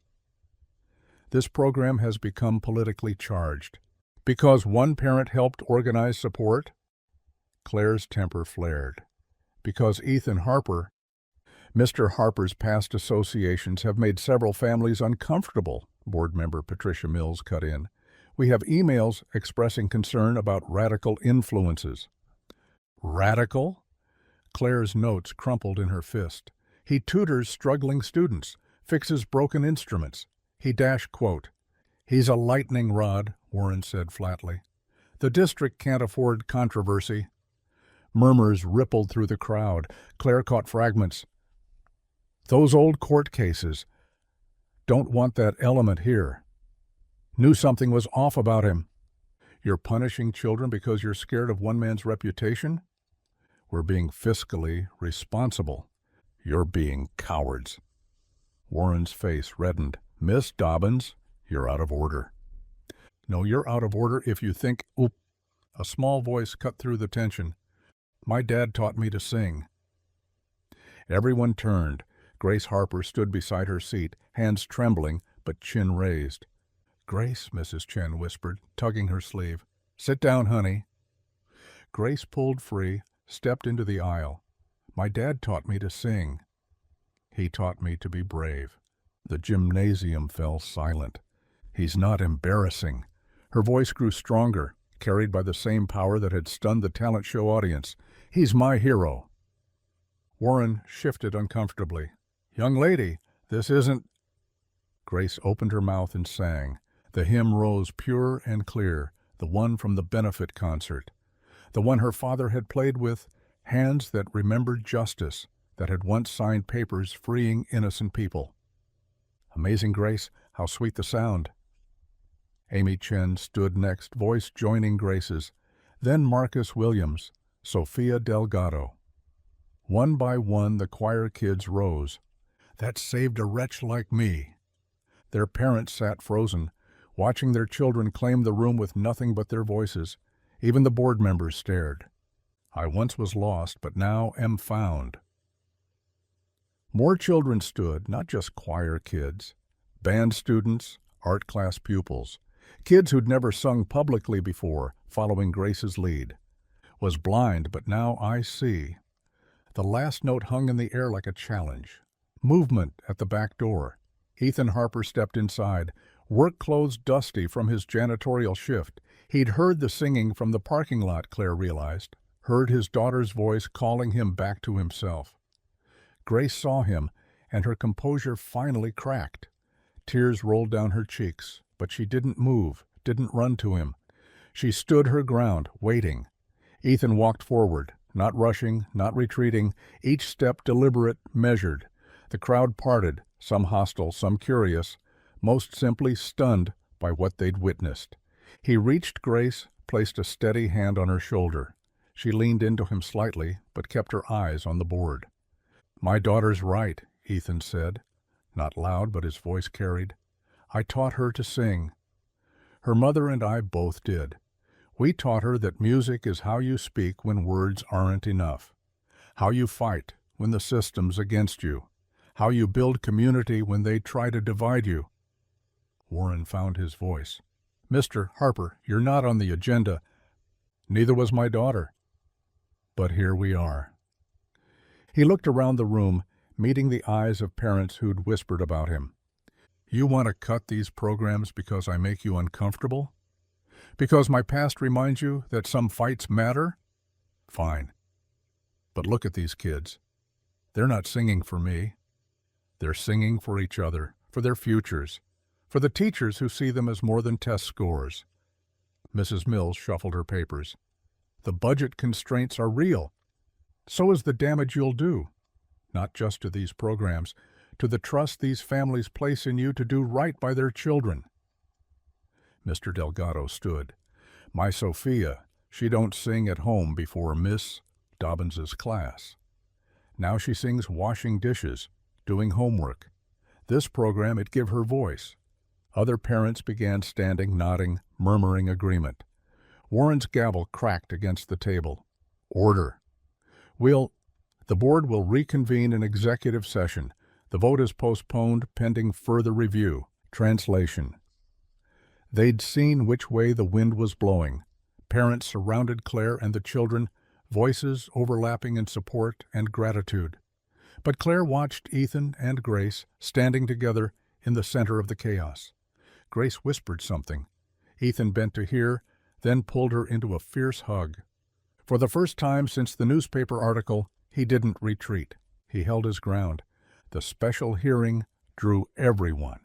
This program has become politically charged. Because one parent helped organize support? Claire's temper flared. Because Ethan Harper... Mr. Harper's past associations have made several families uncomfortable, board member Patricia Mills cut in. We have emails expressing concern about radical influences. Radical? Claire's notes crumpled in her fist. He tutors struggling students, fixes broken instruments. He quote, He's a lightning rod, Warren said flatly. The district can't afford controversy. Murmurs rippled through the crowd. Claire caught fragments. Those old court cases. Don't want that element here. Knew something was off about him. You're punishing children because you're scared of one man's reputation? We're being fiscally responsible. You're being cowards. Warren's face reddened. Miss Dobbins, you're out of order. No, you're out of order if you think... Oop. A small voice cut through the tension. My dad taught me to sing. Everyone turned. Grace Harper stood beside her seat, hands trembling, but chin raised. Grace, Mrs. Chen whispered, tugging her sleeve. Sit down, honey. Grace pulled free, stepped into the aisle. My dad taught me to sing. He taught me to be brave. The gymnasium fell silent. He's not embarrassing. Her voice grew stronger, carried by the same power that had stunned the talent show audience. He's my hero. Warren shifted uncomfortably. Young lady, this isn't... Grace opened her mouth and sang. The hymn rose pure and clear, the one from the benefit concert. The one her father had played with, hands that remembered justice, that had once signed papers freeing innocent people. Amazing Grace, how sweet the sound. Amy Chen stood next, voice joining Grace's. Then Marcus Williams, Sophia Delgado. One by one the choir kids rose. That saved a wretch like me. Their parents sat frozen, watching their children claim the room with nothing but their voices. Even the board members stared. I once was lost, but now am found. More children stood, not just choir kids. Band students, art class pupils. Kids who'd never sung publicly before, following Grace's lead. Was blind, but now I see. The last note hung in the air like a challenge. Movement at the back door. Ethan Harper stepped inside, work clothes dusty from his janitorial shift. He'd heard the singing from the parking lot, Claire realized, heard his daughter's voice calling him back to himself. Grace saw him, and her composure finally cracked. Tears rolled down her cheeks, but she didn't move, didn't run to him. She stood her ground, waiting. Ethan walked forward, not rushing, not retreating, each step deliberate, measured. The crowd parted, some hostile, some curious, most simply stunned by what they'd witnessed. He reached Grace, placed a steady hand on her shoulder. She leaned into him slightly, but kept her eyes on the board. "My daughter's right," Ethan said. Not loud, but his voice carried. "I taught her to sing. Her mother and I both did. We taught her that music is how you speak when words aren't enough, how you fight when the system's against you, how you build community when they try to divide you." Warren found his voice. "Mr. Harper, you're not on the agenda." "Neither was my daughter. But here we are." He looked around the room, meeting the eyes of parents who'd whispered about him. "You want to cut these programs because I make you uncomfortable? Because my past reminds you that some fights matter? Fine. But look at these kids. They're not singing for me. They're singing for each other, for their futures, for the teachers who see them as more than test scores." Mrs. Mills shuffled her papers. "The budget constraints are real. So is the damage you'll do, not just to these programs, to the trust these families place in you to do right by their children." Mr. Delgado stood. "My Sophia, she don't sing at home before Miss Dobbins's class. Now she sings washing dishes, doing homework. This program, it give her voice." Other parents began standing, nodding, murmuring agreement. Warren's gavel cracked against the table. "Order. The board will reconvene in executive session. The vote is postponed pending further review." Translation. They'd seen which way the wind was blowing. Parents surrounded Claire and the children, voices overlapping in support and gratitude. But Claire watched Ethan and Grace standing together in the center of the chaos. Grace whispered something. Ethan bent to hear, then pulled her into a fierce hug. For the first time since the newspaper article, he didn't retreat. He held his ground. The special hearing drew everyone.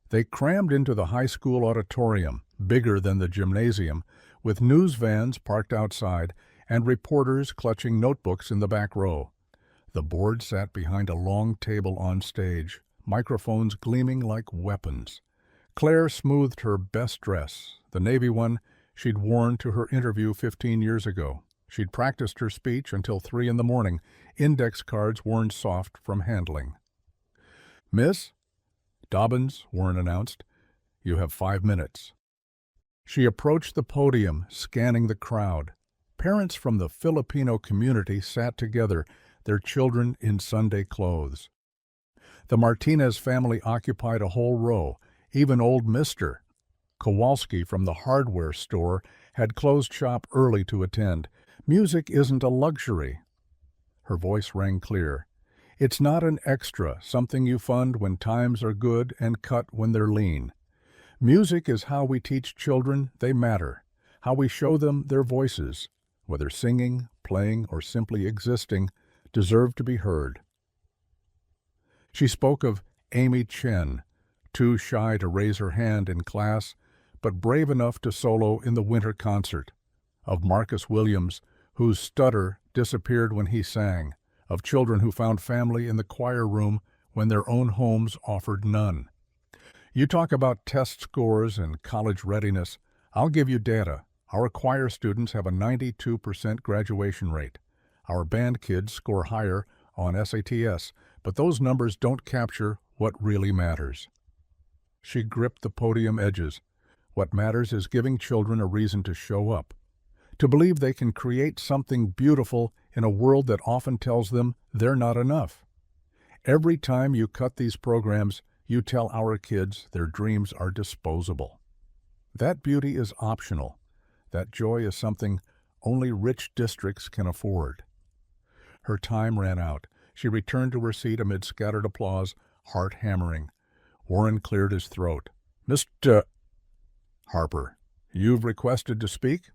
They crammed into the high school auditorium, bigger than the gymnasium, with news vans parked outside and reporters clutching notebooks in the back row. The board sat behind a long table on stage, microphones gleaming like weapons. Claire smoothed her best dress, the navy one she'd worn to her interview 15 years ago. She'd practiced her speech until 3 a.m, index cards worn soft from handling. "Miss Dobbins," Warren announced, "you have 5 minutes." She approached the podium, scanning the crowd. Parents from the Filipino community sat together, their children in Sunday clothes. The Martinez family occupied a whole row. Even old Mr. Kowalski from the hardware store had closed shop early to attend. Music isn't a luxury. Her voice rang clear. It's not an extra, something you fund when times are good and cut when they're lean. Music is how we teach children they matter, how we show them their voices, whether singing, playing, or simply existing, deserve to be heard. She spoke of Amy Chen, too shy to raise her hand in class, but brave enough to solo in the winter concert, of Marcus Williams, whose stutter disappeared when he sang, of children who found family in the choir room when their own homes offered none. You talk about test scores and college readiness. I'll give you data. Our choir students have a 92% graduation rate. Our band kids score higher on SATs, but those numbers don't capture what really matters. She gripped the podium edges. What matters is giving children a reason to show up, to believe they can create something beautiful in a world that often tells them they're not enough. Every time you cut these programs, you tell our kids their dreams are disposable. That beauty is optional. That joy is something only rich districts can afford. Her time ran out. She returned to her seat amid scattered applause, heart hammering. Warren cleared his throat. "Mr. Harper, you've requested to speak?"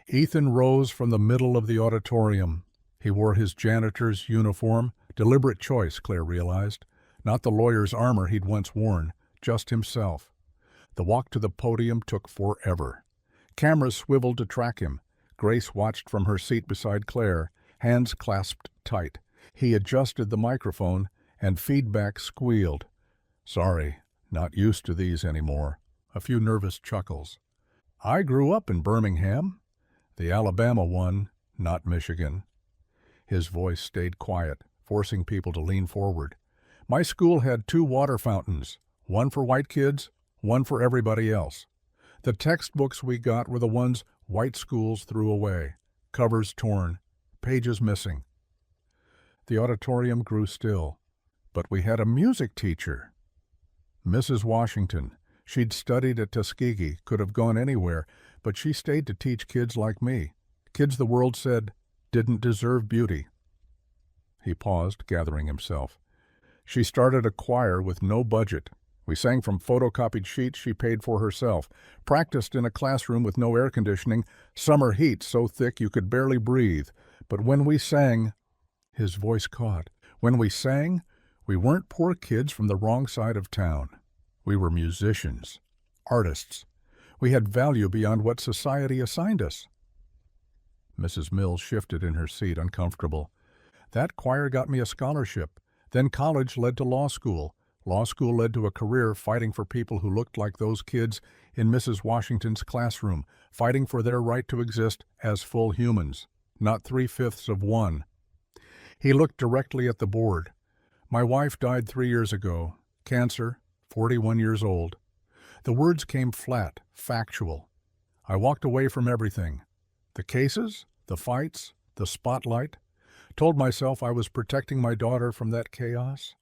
Ethan rose from the middle of the auditorium. He wore his janitor's uniform, deliberate choice, Claire realized. Not the lawyer's armor he'd once worn, just himself. The walk to the podium took forever. Cameras swiveled to track him. Grace watched from her seat beside Claire, hands clasped tight. He adjusted the microphone, and feedback squealed. "Sorry, not used to these anymore." A few nervous chuckles. "I grew up in Birmingham. The Alabama one, not Michigan." His voice stayed quiet, forcing people to lean forward. "My school had 2 water fountains, one for white kids, one for everybody else. The textbooks we got were the ones white schools threw away, covers torn, pages missing." The auditorium grew still. "But we had a music teacher." Mrs. Washington. She'd studied at Tuskegee, could have gone anywhere, but she stayed to teach kids like me, kids the world said didn't deserve beauty. He paused, gathering himself. "She started a choir with no budget. We sang from photocopied sheets she paid for herself, practiced in a classroom with no air conditioning, summer heat so thick you could barely breathe. But when we sang—" His voice caught. "When we sang, we weren't poor kids from the wrong side of town. We were musicians, artists. We had value beyond what society assigned us." Mrs. Mills shifted in her seat, uncomfortable. "That choir got me a scholarship. Then college led to law school. Law school led to a career fighting for people who looked like those kids in Mrs. Washington's classroom, fighting for their right to exist as full humans, not 3/5 of one." He looked directly at the board. "My wife died 3 years ago. Cancer, 41 years old." The words came flat, factual. "I walked away from everything. The cases, the fights, the spotlight. Told myself I was protecting my daughter from that chaos."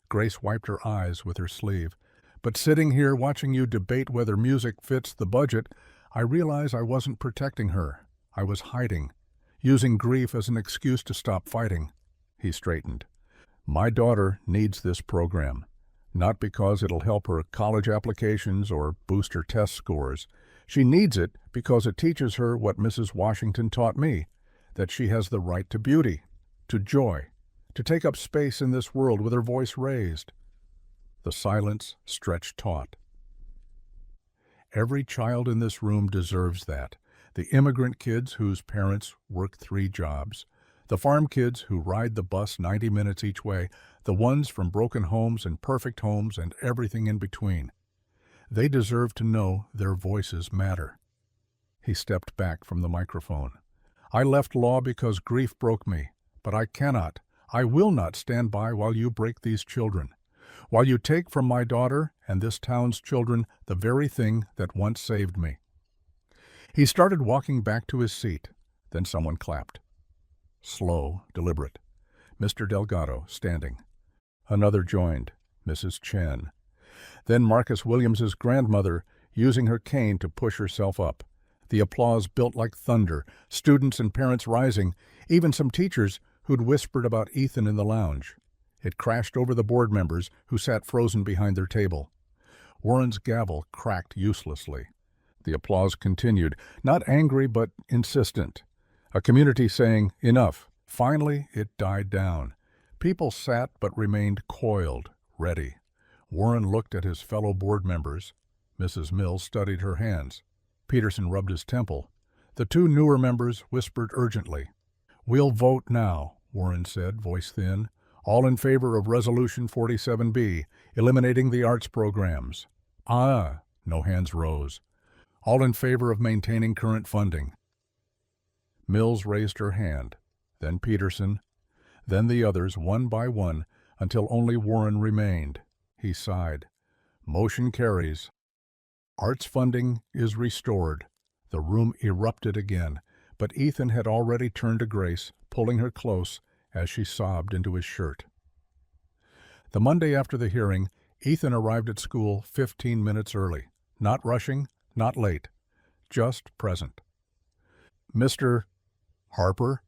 Grace wiped her eyes with her sleeve. "But sitting here watching you debate whether music fits the budget, I realize I wasn't protecting her. I was hiding, using grief as an excuse to stop fighting." He straightened. "My daughter needs this program. Not because it'll help her college applications or boost her test scores. She needs it because it teaches her what Mrs. Washington taught me, that she has the right to beauty, to joy, to take up space in this world with her voice raised." The silence stretched taut. "Every child in this room deserves that. The immigrant kids whose parents work 3 jobs, the farm kids who ride the bus 90 minutes each way, the ones from broken homes and perfect homes and everything in between. They deserve to know their voices matter." He stepped back from the microphone. "I left law because grief broke me, but I will not stand by while you break these children, while you take from my daughter and this town's children the very thing that once saved me." He started walking back to his seat. Then someone clapped. Slow, deliberate. Mr. Delgado, standing. Another joined, Mrs. Chen. Then Marcus Williams's grandmother, using her cane to push herself up. The applause built like thunder, students and parents rising, even some teachers who'd whispered about Ethan in the lounge. It crashed over the board members who sat frozen behind their table. Warren's gavel cracked uselessly. The applause continued, not angry but insistent. A community saying, "Enough." Finally, it died down. People sat but remained coiled, ready. Warren looked at his fellow board members. Mrs. Mills studied her hands. Peterson rubbed his temple. The 2 newer members whispered urgently. "We'll vote now," Warren said, voice thin. All in favor of Resolution 47B, eliminating the arts programs? Ah, no hands rose. All in favor of maintaining current funding? Mills raised her hand, then Peterson, then the others one by one until only Warren remained. He sighed. Motion carries. Arts funding is restored. The room erupted again, but Ethan had already turned to Grace, pulling her close as she sobbed into his shirt. The Monday after the hearing, Ethan arrived at school 15 minutes early. Not rushing, not late, just present. Mr. Harper?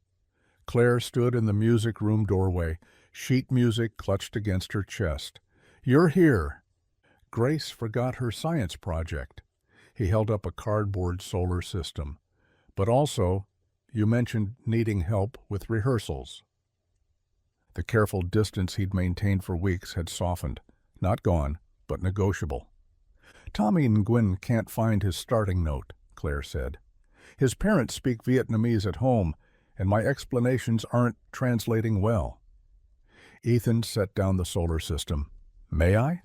Claire stood in the music room doorway, sheet music clutched against her chest. You're here. Grace forgot her science project. He held up a cardboard solar system. But also, you mentioned needing help with rehearsals. The careful distance he'd maintained for weeks had softened. Not gone, but negotiable. Tommy Nguyen can't find his starting note, Claire said. His parents speak Vietnamese at home, and my explanations aren't translating well. Ethan set down the solar system. May I?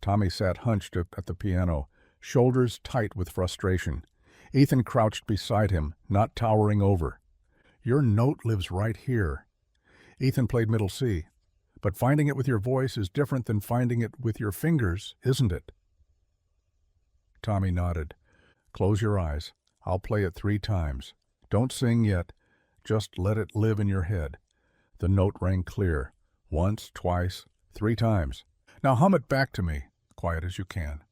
Tommy sat hunched at the piano, shoulders tight with frustration. Ethan crouched beside him, not towering over. Your note lives right here. Ethan played middle C. But finding it with your voice is different than finding it with your fingers, isn't it? Tommy nodded. Close your eyes. I'll play it 3 times. Don't sing yet. Just let it live in your head. The note rang clear. Once, twice, 3 times. Now hum it back to me, quiet as you can.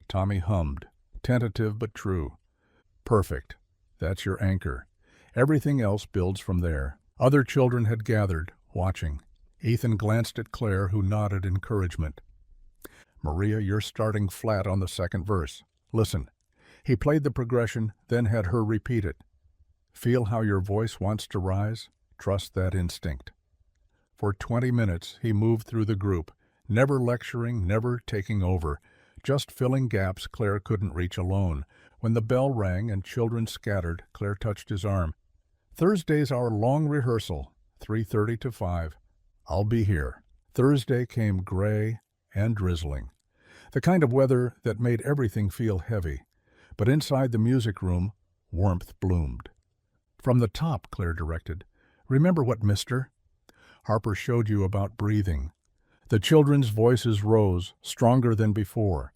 Tommy hummed, tentative but true. Perfect. That's your anchor. Everything else builds from there. Other children had gathered, watching. Ethan glanced at Claire, who nodded encouragement. Maria, you're starting flat on the second verse. Listen. He played the progression, then had her repeat it. Feel how your voice wants to rise? Trust that instinct. For 20 minutes, he moved through the group, never lecturing, never taking over, just filling gaps Claire couldn't reach alone. When the bell rang and children scattered, Claire touched his arm. Thursday's our long rehearsal, 3:30 to 5. I'll be here. Thursday came gray and drizzling, the kind of weather that made everything feel heavy. But inside the music room, warmth bloomed. From the top, Claire directed. Remember what Mr. Harper showed you about breathing. The children's voices rose, stronger than before.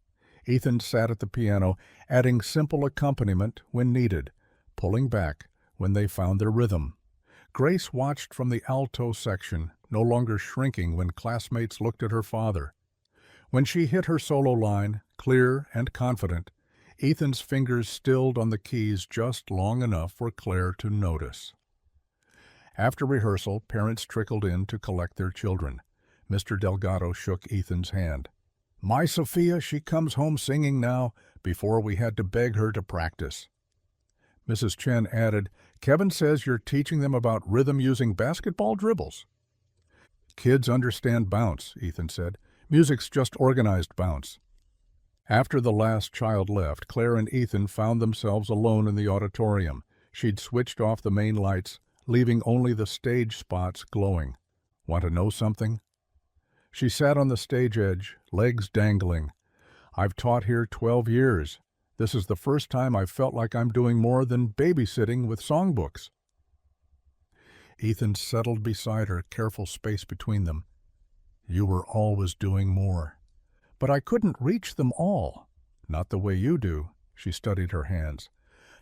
Ethan sat at the piano, adding simple accompaniment when needed, pulling back when they found their rhythm. Grace watched from the alto section, no longer shrinking when classmates looked at her father. When she hit her solo line, clear and confident, Ethan's fingers stilled on the keys just long enough for Claire to notice. After rehearsal, parents trickled in to collect their children. Mr. Delgado shook Ethan's hand. My Sophia, she comes home singing now, before we had to beg her to practice. Mrs. Chen added, Kevin says you're teaching them about rhythm using basketball dribbles. Kids understand bounce, Ethan said. Music's just organized bounce. After the last child left, Claire and Ethan found themselves alone in the auditorium. She'd switched off the main lights, leaving only the stage spots glowing. Want to know something? She sat on the stage edge, legs dangling. I've taught here 12 years. This is the first time I've felt like I'm doing more than babysitting with songbooks. Ethan settled beside her, careful space between them. You were always doing more. But I couldn't reach them all. Not the way you do. She studied her hands.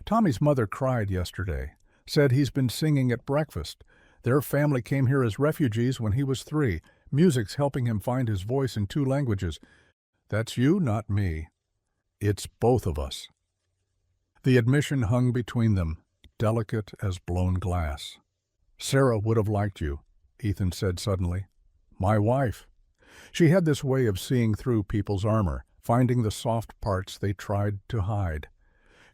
Tommy's mother cried yesterday. Said he's been singing at breakfast. Their family came here as refugees when he was 3. Music's helping him find his voice in 2 languages. That's you, not me. It's both of us. The admission hung between them, delicate as blown glass. Sarah would have liked you, Ethan said suddenly. My wife. She had this way of seeing through people's armor, finding the soft parts they tried to hide.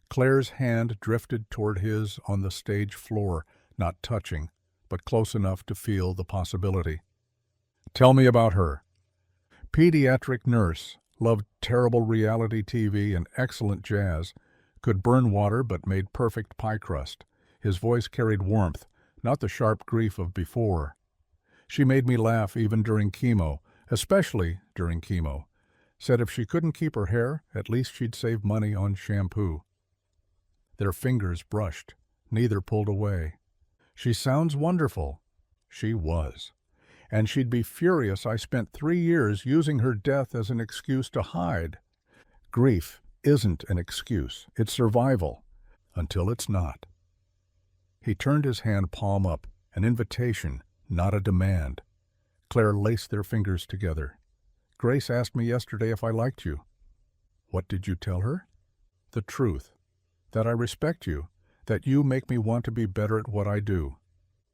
Claire's hand drifted toward his on the stage floor, not touching, but close enough to feel the possibility. Tell me about her. Pediatric nurse, loved terrible reality TV and excellent jazz, could burn water but made perfect pie crust. His voice carried warmth, not the sharp grief of before. She made me laugh even during chemo, especially during chemo. Said if she couldn't keep her hair, at least she'd save money on shampoo. Their fingers brushed. Neither pulled away. She sounds wonderful. She was. And she'd be furious I spent 3 years using her death as an excuse to hide. Grief isn't an excuse. It's survival. Until it's not. He turned his hand palm up, an invitation, not a demand. Claire laced their fingers together. Grace asked me yesterday if I liked you. What did you tell her? The truth. That I respect you. That you make me want to be better at what I do.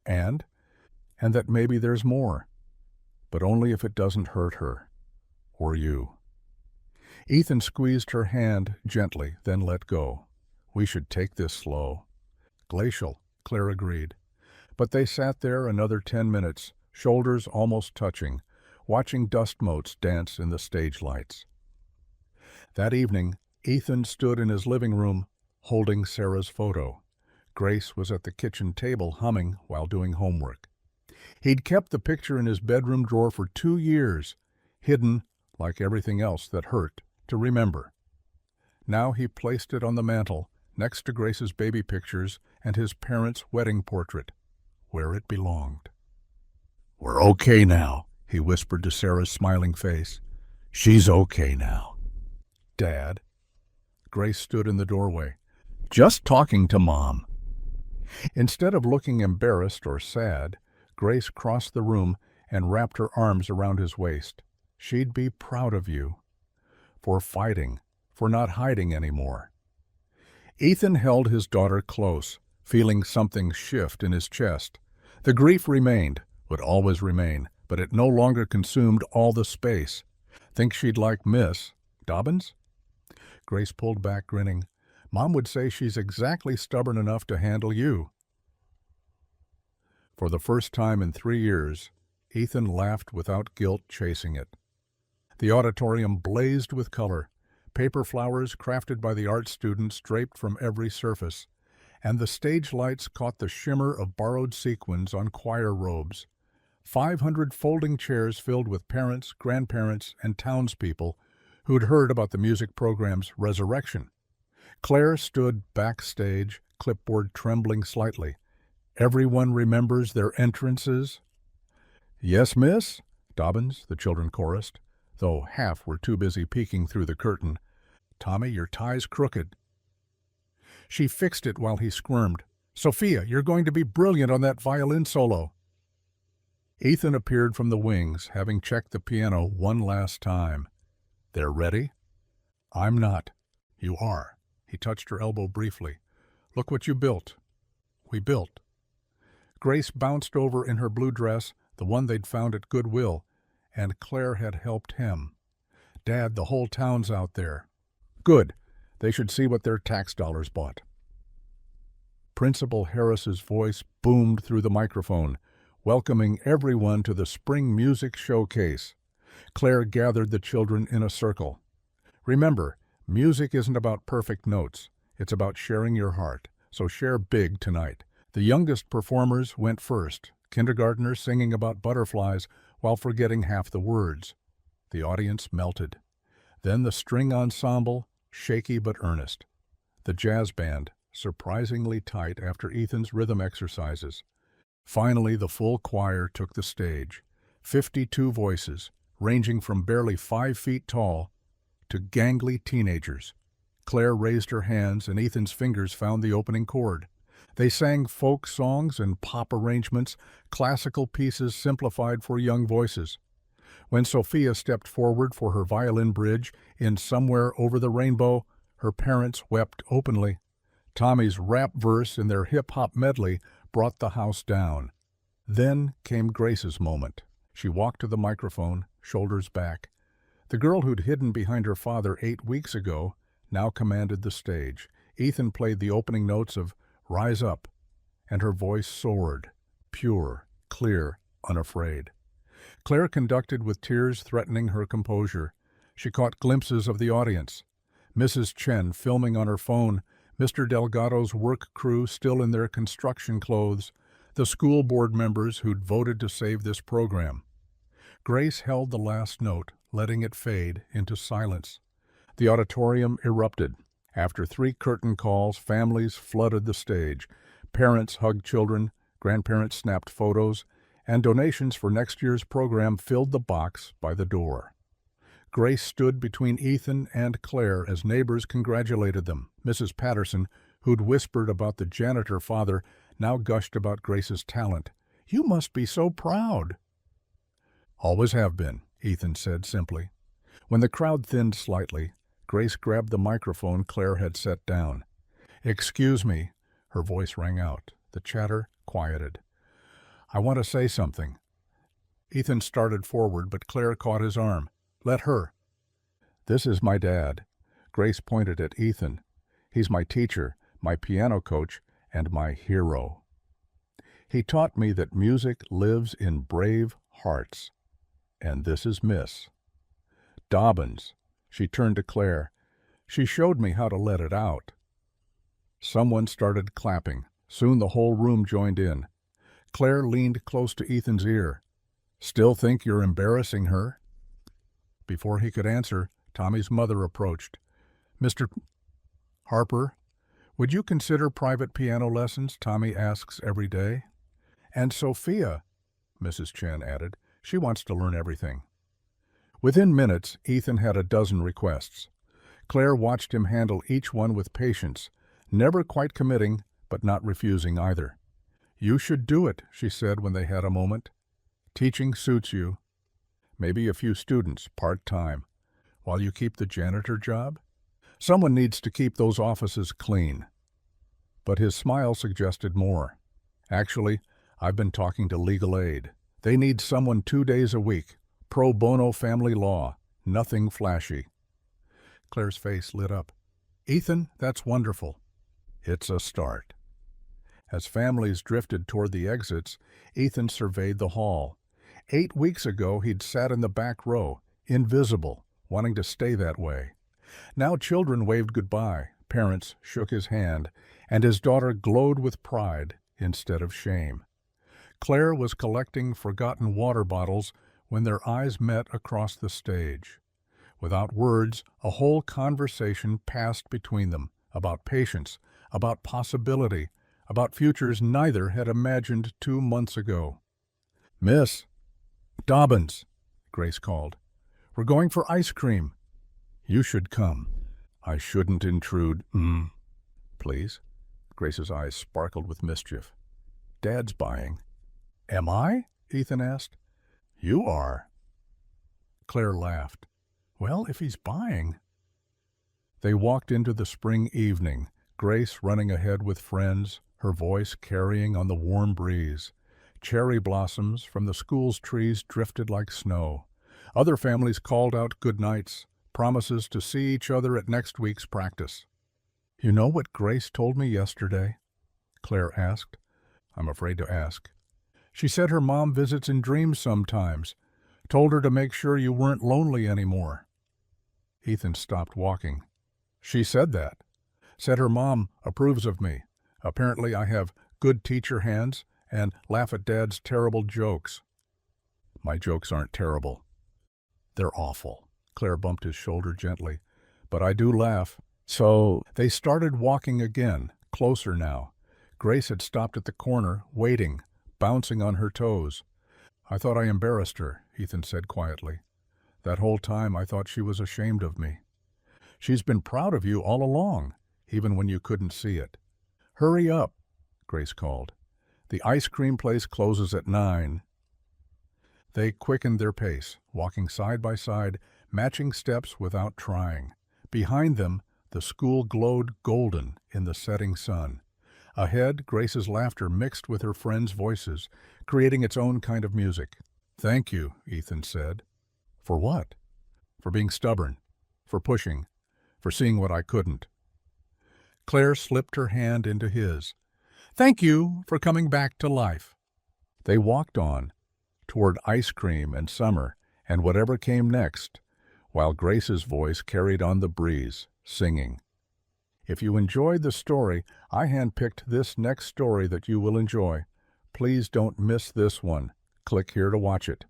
And that maybe there's more. But only if it doesn't hurt her. Or you. Ethan squeezed her hand gently, then let go. We should take this slow. Glacial, Claire agreed. But they sat there another 10 minutes, shoulders almost touching, watching dust motes dance in the stage lights. That evening, Ethan stood in his living room, holding Sarah's photo. Grace was at the kitchen table humming while doing homework. He'd kept the picture in his bedroom drawer for 2 years, hidden, like everything else that hurt, to remember. Now he placed it on the mantel, next to Grace's baby pictures and his parents' wedding portrait, where it belonged. "We're okay now," he whispered to Sarah's smiling face. "She's okay now." "Dad?" Grace stood in the doorway. "Just talking to Mom." Instead of looking embarrassed or sad, Grace crossed the room and wrapped her arms around his waist. She'd be proud of you. For fighting, for not hiding anymore. Ethan held his daughter close, feeling something shift in his chest. The grief remained, would always remain, but it no longer consumed all the space. Think she'd like Miss Dobbins? Grace pulled back, grinning. Mom would say she's exactly stubborn enough to handle you. For the first time in 3 years, Ethan laughed without guilt chasing it. The auditorium blazed with color, paper flowers crafted by the art students draped from every surface, and the stage lights caught the shimmer of borrowed sequins on choir robes. 500 folding chairs filled with parents, grandparents, and townspeople who'd heard about the music program's resurrection. Claire stood backstage, clipboard trembling slightly. Everyone remembers their entrances. "Yes, miss?" Dobbins, the children chorused, though half were too busy peeking through the curtain. "Tommy, your tie's crooked." She fixed it while he squirmed. "Sophia, you're going to be brilliant on that violin solo." Ethan appeared from the wings, having checked the piano one last time. "They're ready?" "I'm not." "You are." He touched her elbow briefly. "Look what you built." "We built." Grace bounced over in her blue dress, the one they'd found at Goodwill, and Claire had helped hem. "Dad, the whole town's out there." "Good. They should see what their tax dollars bought." Principal Harris's voice boomed through the microphone, welcoming everyone to the Spring Music Showcase. Claire gathered the children in a circle. "Remember, music isn't about perfect notes. It's about sharing your heart, so share big tonight." The youngest performers went first, kindergartners singing about butterflies while forgetting half the words. The audience melted. Then the string ensemble, shaky but earnest. The jazz band, surprisingly tight after Ethan's rhythm exercises. Finally, the full choir took the stage. 52 voices, ranging from barely 5 feet tall to gangly teenagers. Claire raised her hands and Ethan's fingers found the opening chord. They sang folk songs and pop arrangements, classical pieces simplified for young voices. When Sophia stepped forward for her violin bridge in Somewhere Over the Rainbow, her parents wept openly. Tommy's rap verse in their hip-hop medley brought the house down. Then came Grace's moment. She walked to the microphone, shoulders back. The girl who'd hidden behind her father 8 weeks ago now commanded the stage. Ethan played the opening notes of Rise Up, and her voice soared, pure, clear, unafraid. Claire conducted with tears threatening her composure. She caught glimpses of the audience. Mrs. Chen filming on her phone, Mr. Delgado's work crew still in their construction clothes, the school board members who'd voted to save this program. Grace held the last note, letting it fade into silence. The auditorium erupted. After 3 curtain calls, families flooded the stage. Parents hugged children, grandparents snapped photos, and donations for next year's program filled the box by the door. Grace stood between Ethan and Claire as neighbors congratulated them. Mrs. Patterson, who'd whispered about the janitor father, now gushed about Grace's talent. "You must be so proud." "Always have been," Ethan said simply. When the crowd thinned slightly, Grace grabbed the microphone Claire had set down. "Excuse me," her voice rang out. The chatter quieted. "I want to say something." Ethan started forward, but Claire caught his arm. "Let her." "This is my dad." Grace pointed at Ethan. "He's my teacher, my piano coach, and my hero. He taught me that music lives in brave hearts. And this is Miss Dobbins." She turned to Claire. "She showed me how to let it out." Someone started clapping. Soon the whole room joined in. Claire leaned close to Ethan's ear. "Still think you're embarrassing her?" Before he could answer, Tommy's mother approached. "Mr. Harper, would you consider private piano lessons? Tommy asks every day." "And Sophia," Mrs. Chen added. "She wants to learn everything." Within minutes, Ethan had a dozen requests. Claire watched him handle each one with patience, never quite committing, but not refusing either. "You should do it," she said when they had a moment. "Teaching suits you. Maybe a few students, part-time, while you keep the janitor job. Someone needs to keep those offices clean." But his smile suggested more. "Actually, I've been talking to legal aid. They need someone 2 days a week. Pro bono family law. Nothing flashy." Claire's face lit up. "Ethan, that's wonderful." "It's a start." As families drifted toward the exits, Ethan surveyed the hall. 8 weeks ago, he'd sat in the back row, invisible, wanting to stay that way. Now children waved goodbye, parents shook his hand, and his daughter glowed with pride instead of shame. Claire was collecting forgotten water bottles when their eyes met across the stage. Without words, a whole conversation passed between them about patience, about possibility, about futures neither had imagined 2 months ago. "Miss Dobbins," Grace called. "We're going for ice cream. You should come." "I shouldn't intrude." "Please." Grace's eyes sparkled with mischief. "Dad's buying." "Am I?" Ethan asked. "You are." Claire laughed. "Well, if he's buying." They walked into the spring evening, Grace running ahead with friends, her voice carrying on the warm breeze. Cherry blossoms from the school's trees drifted like snow. Other families called out good nights, promises to see each other at next week's practice. "You know what Grace told me yesterday?" Claire asked. "I'm afraid to ask." "She said her mom visits in dreams sometimes. Told her to make sure you weren't lonely anymore." Ethan stopped walking. "She said that. Said her mom approves of me. Apparently I have good teacher hands and laugh at Dad's terrible jokes." "My jokes aren't terrible. They're awful." Claire bumped his shoulder gently. "But I do laugh." So they started walking again, closer now. Grace had stopped at the corner, waiting, bouncing on her toes. "I thought I embarrassed her," Ethan said quietly. "That whole time I thought she was ashamed of me." "She's been proud of you all along, even when you couldn't see it." "Hurry up," Grace called. "The ice cream place closes at 9. They quickened their pace, walking side by side, matching steps without trying. Behind them, the school glowed golden in the setting sun. Ahead, Grace's laughter mixed with her friends' voices, creating its own kind of music. "Thank you," Ethan said. "For what?" "For being stubborn. For pushing. For seeing what I couldn't." Claire slipped her hand into his. "Thank you for coming back to life." They walked on, toward ice cream and summer and whatever came next, while Grace's voice carried on the breeze, singing. If you enjoyed the story, I handpicked this next story that you will enjoy. Please don't miss this one. Click here to watch it.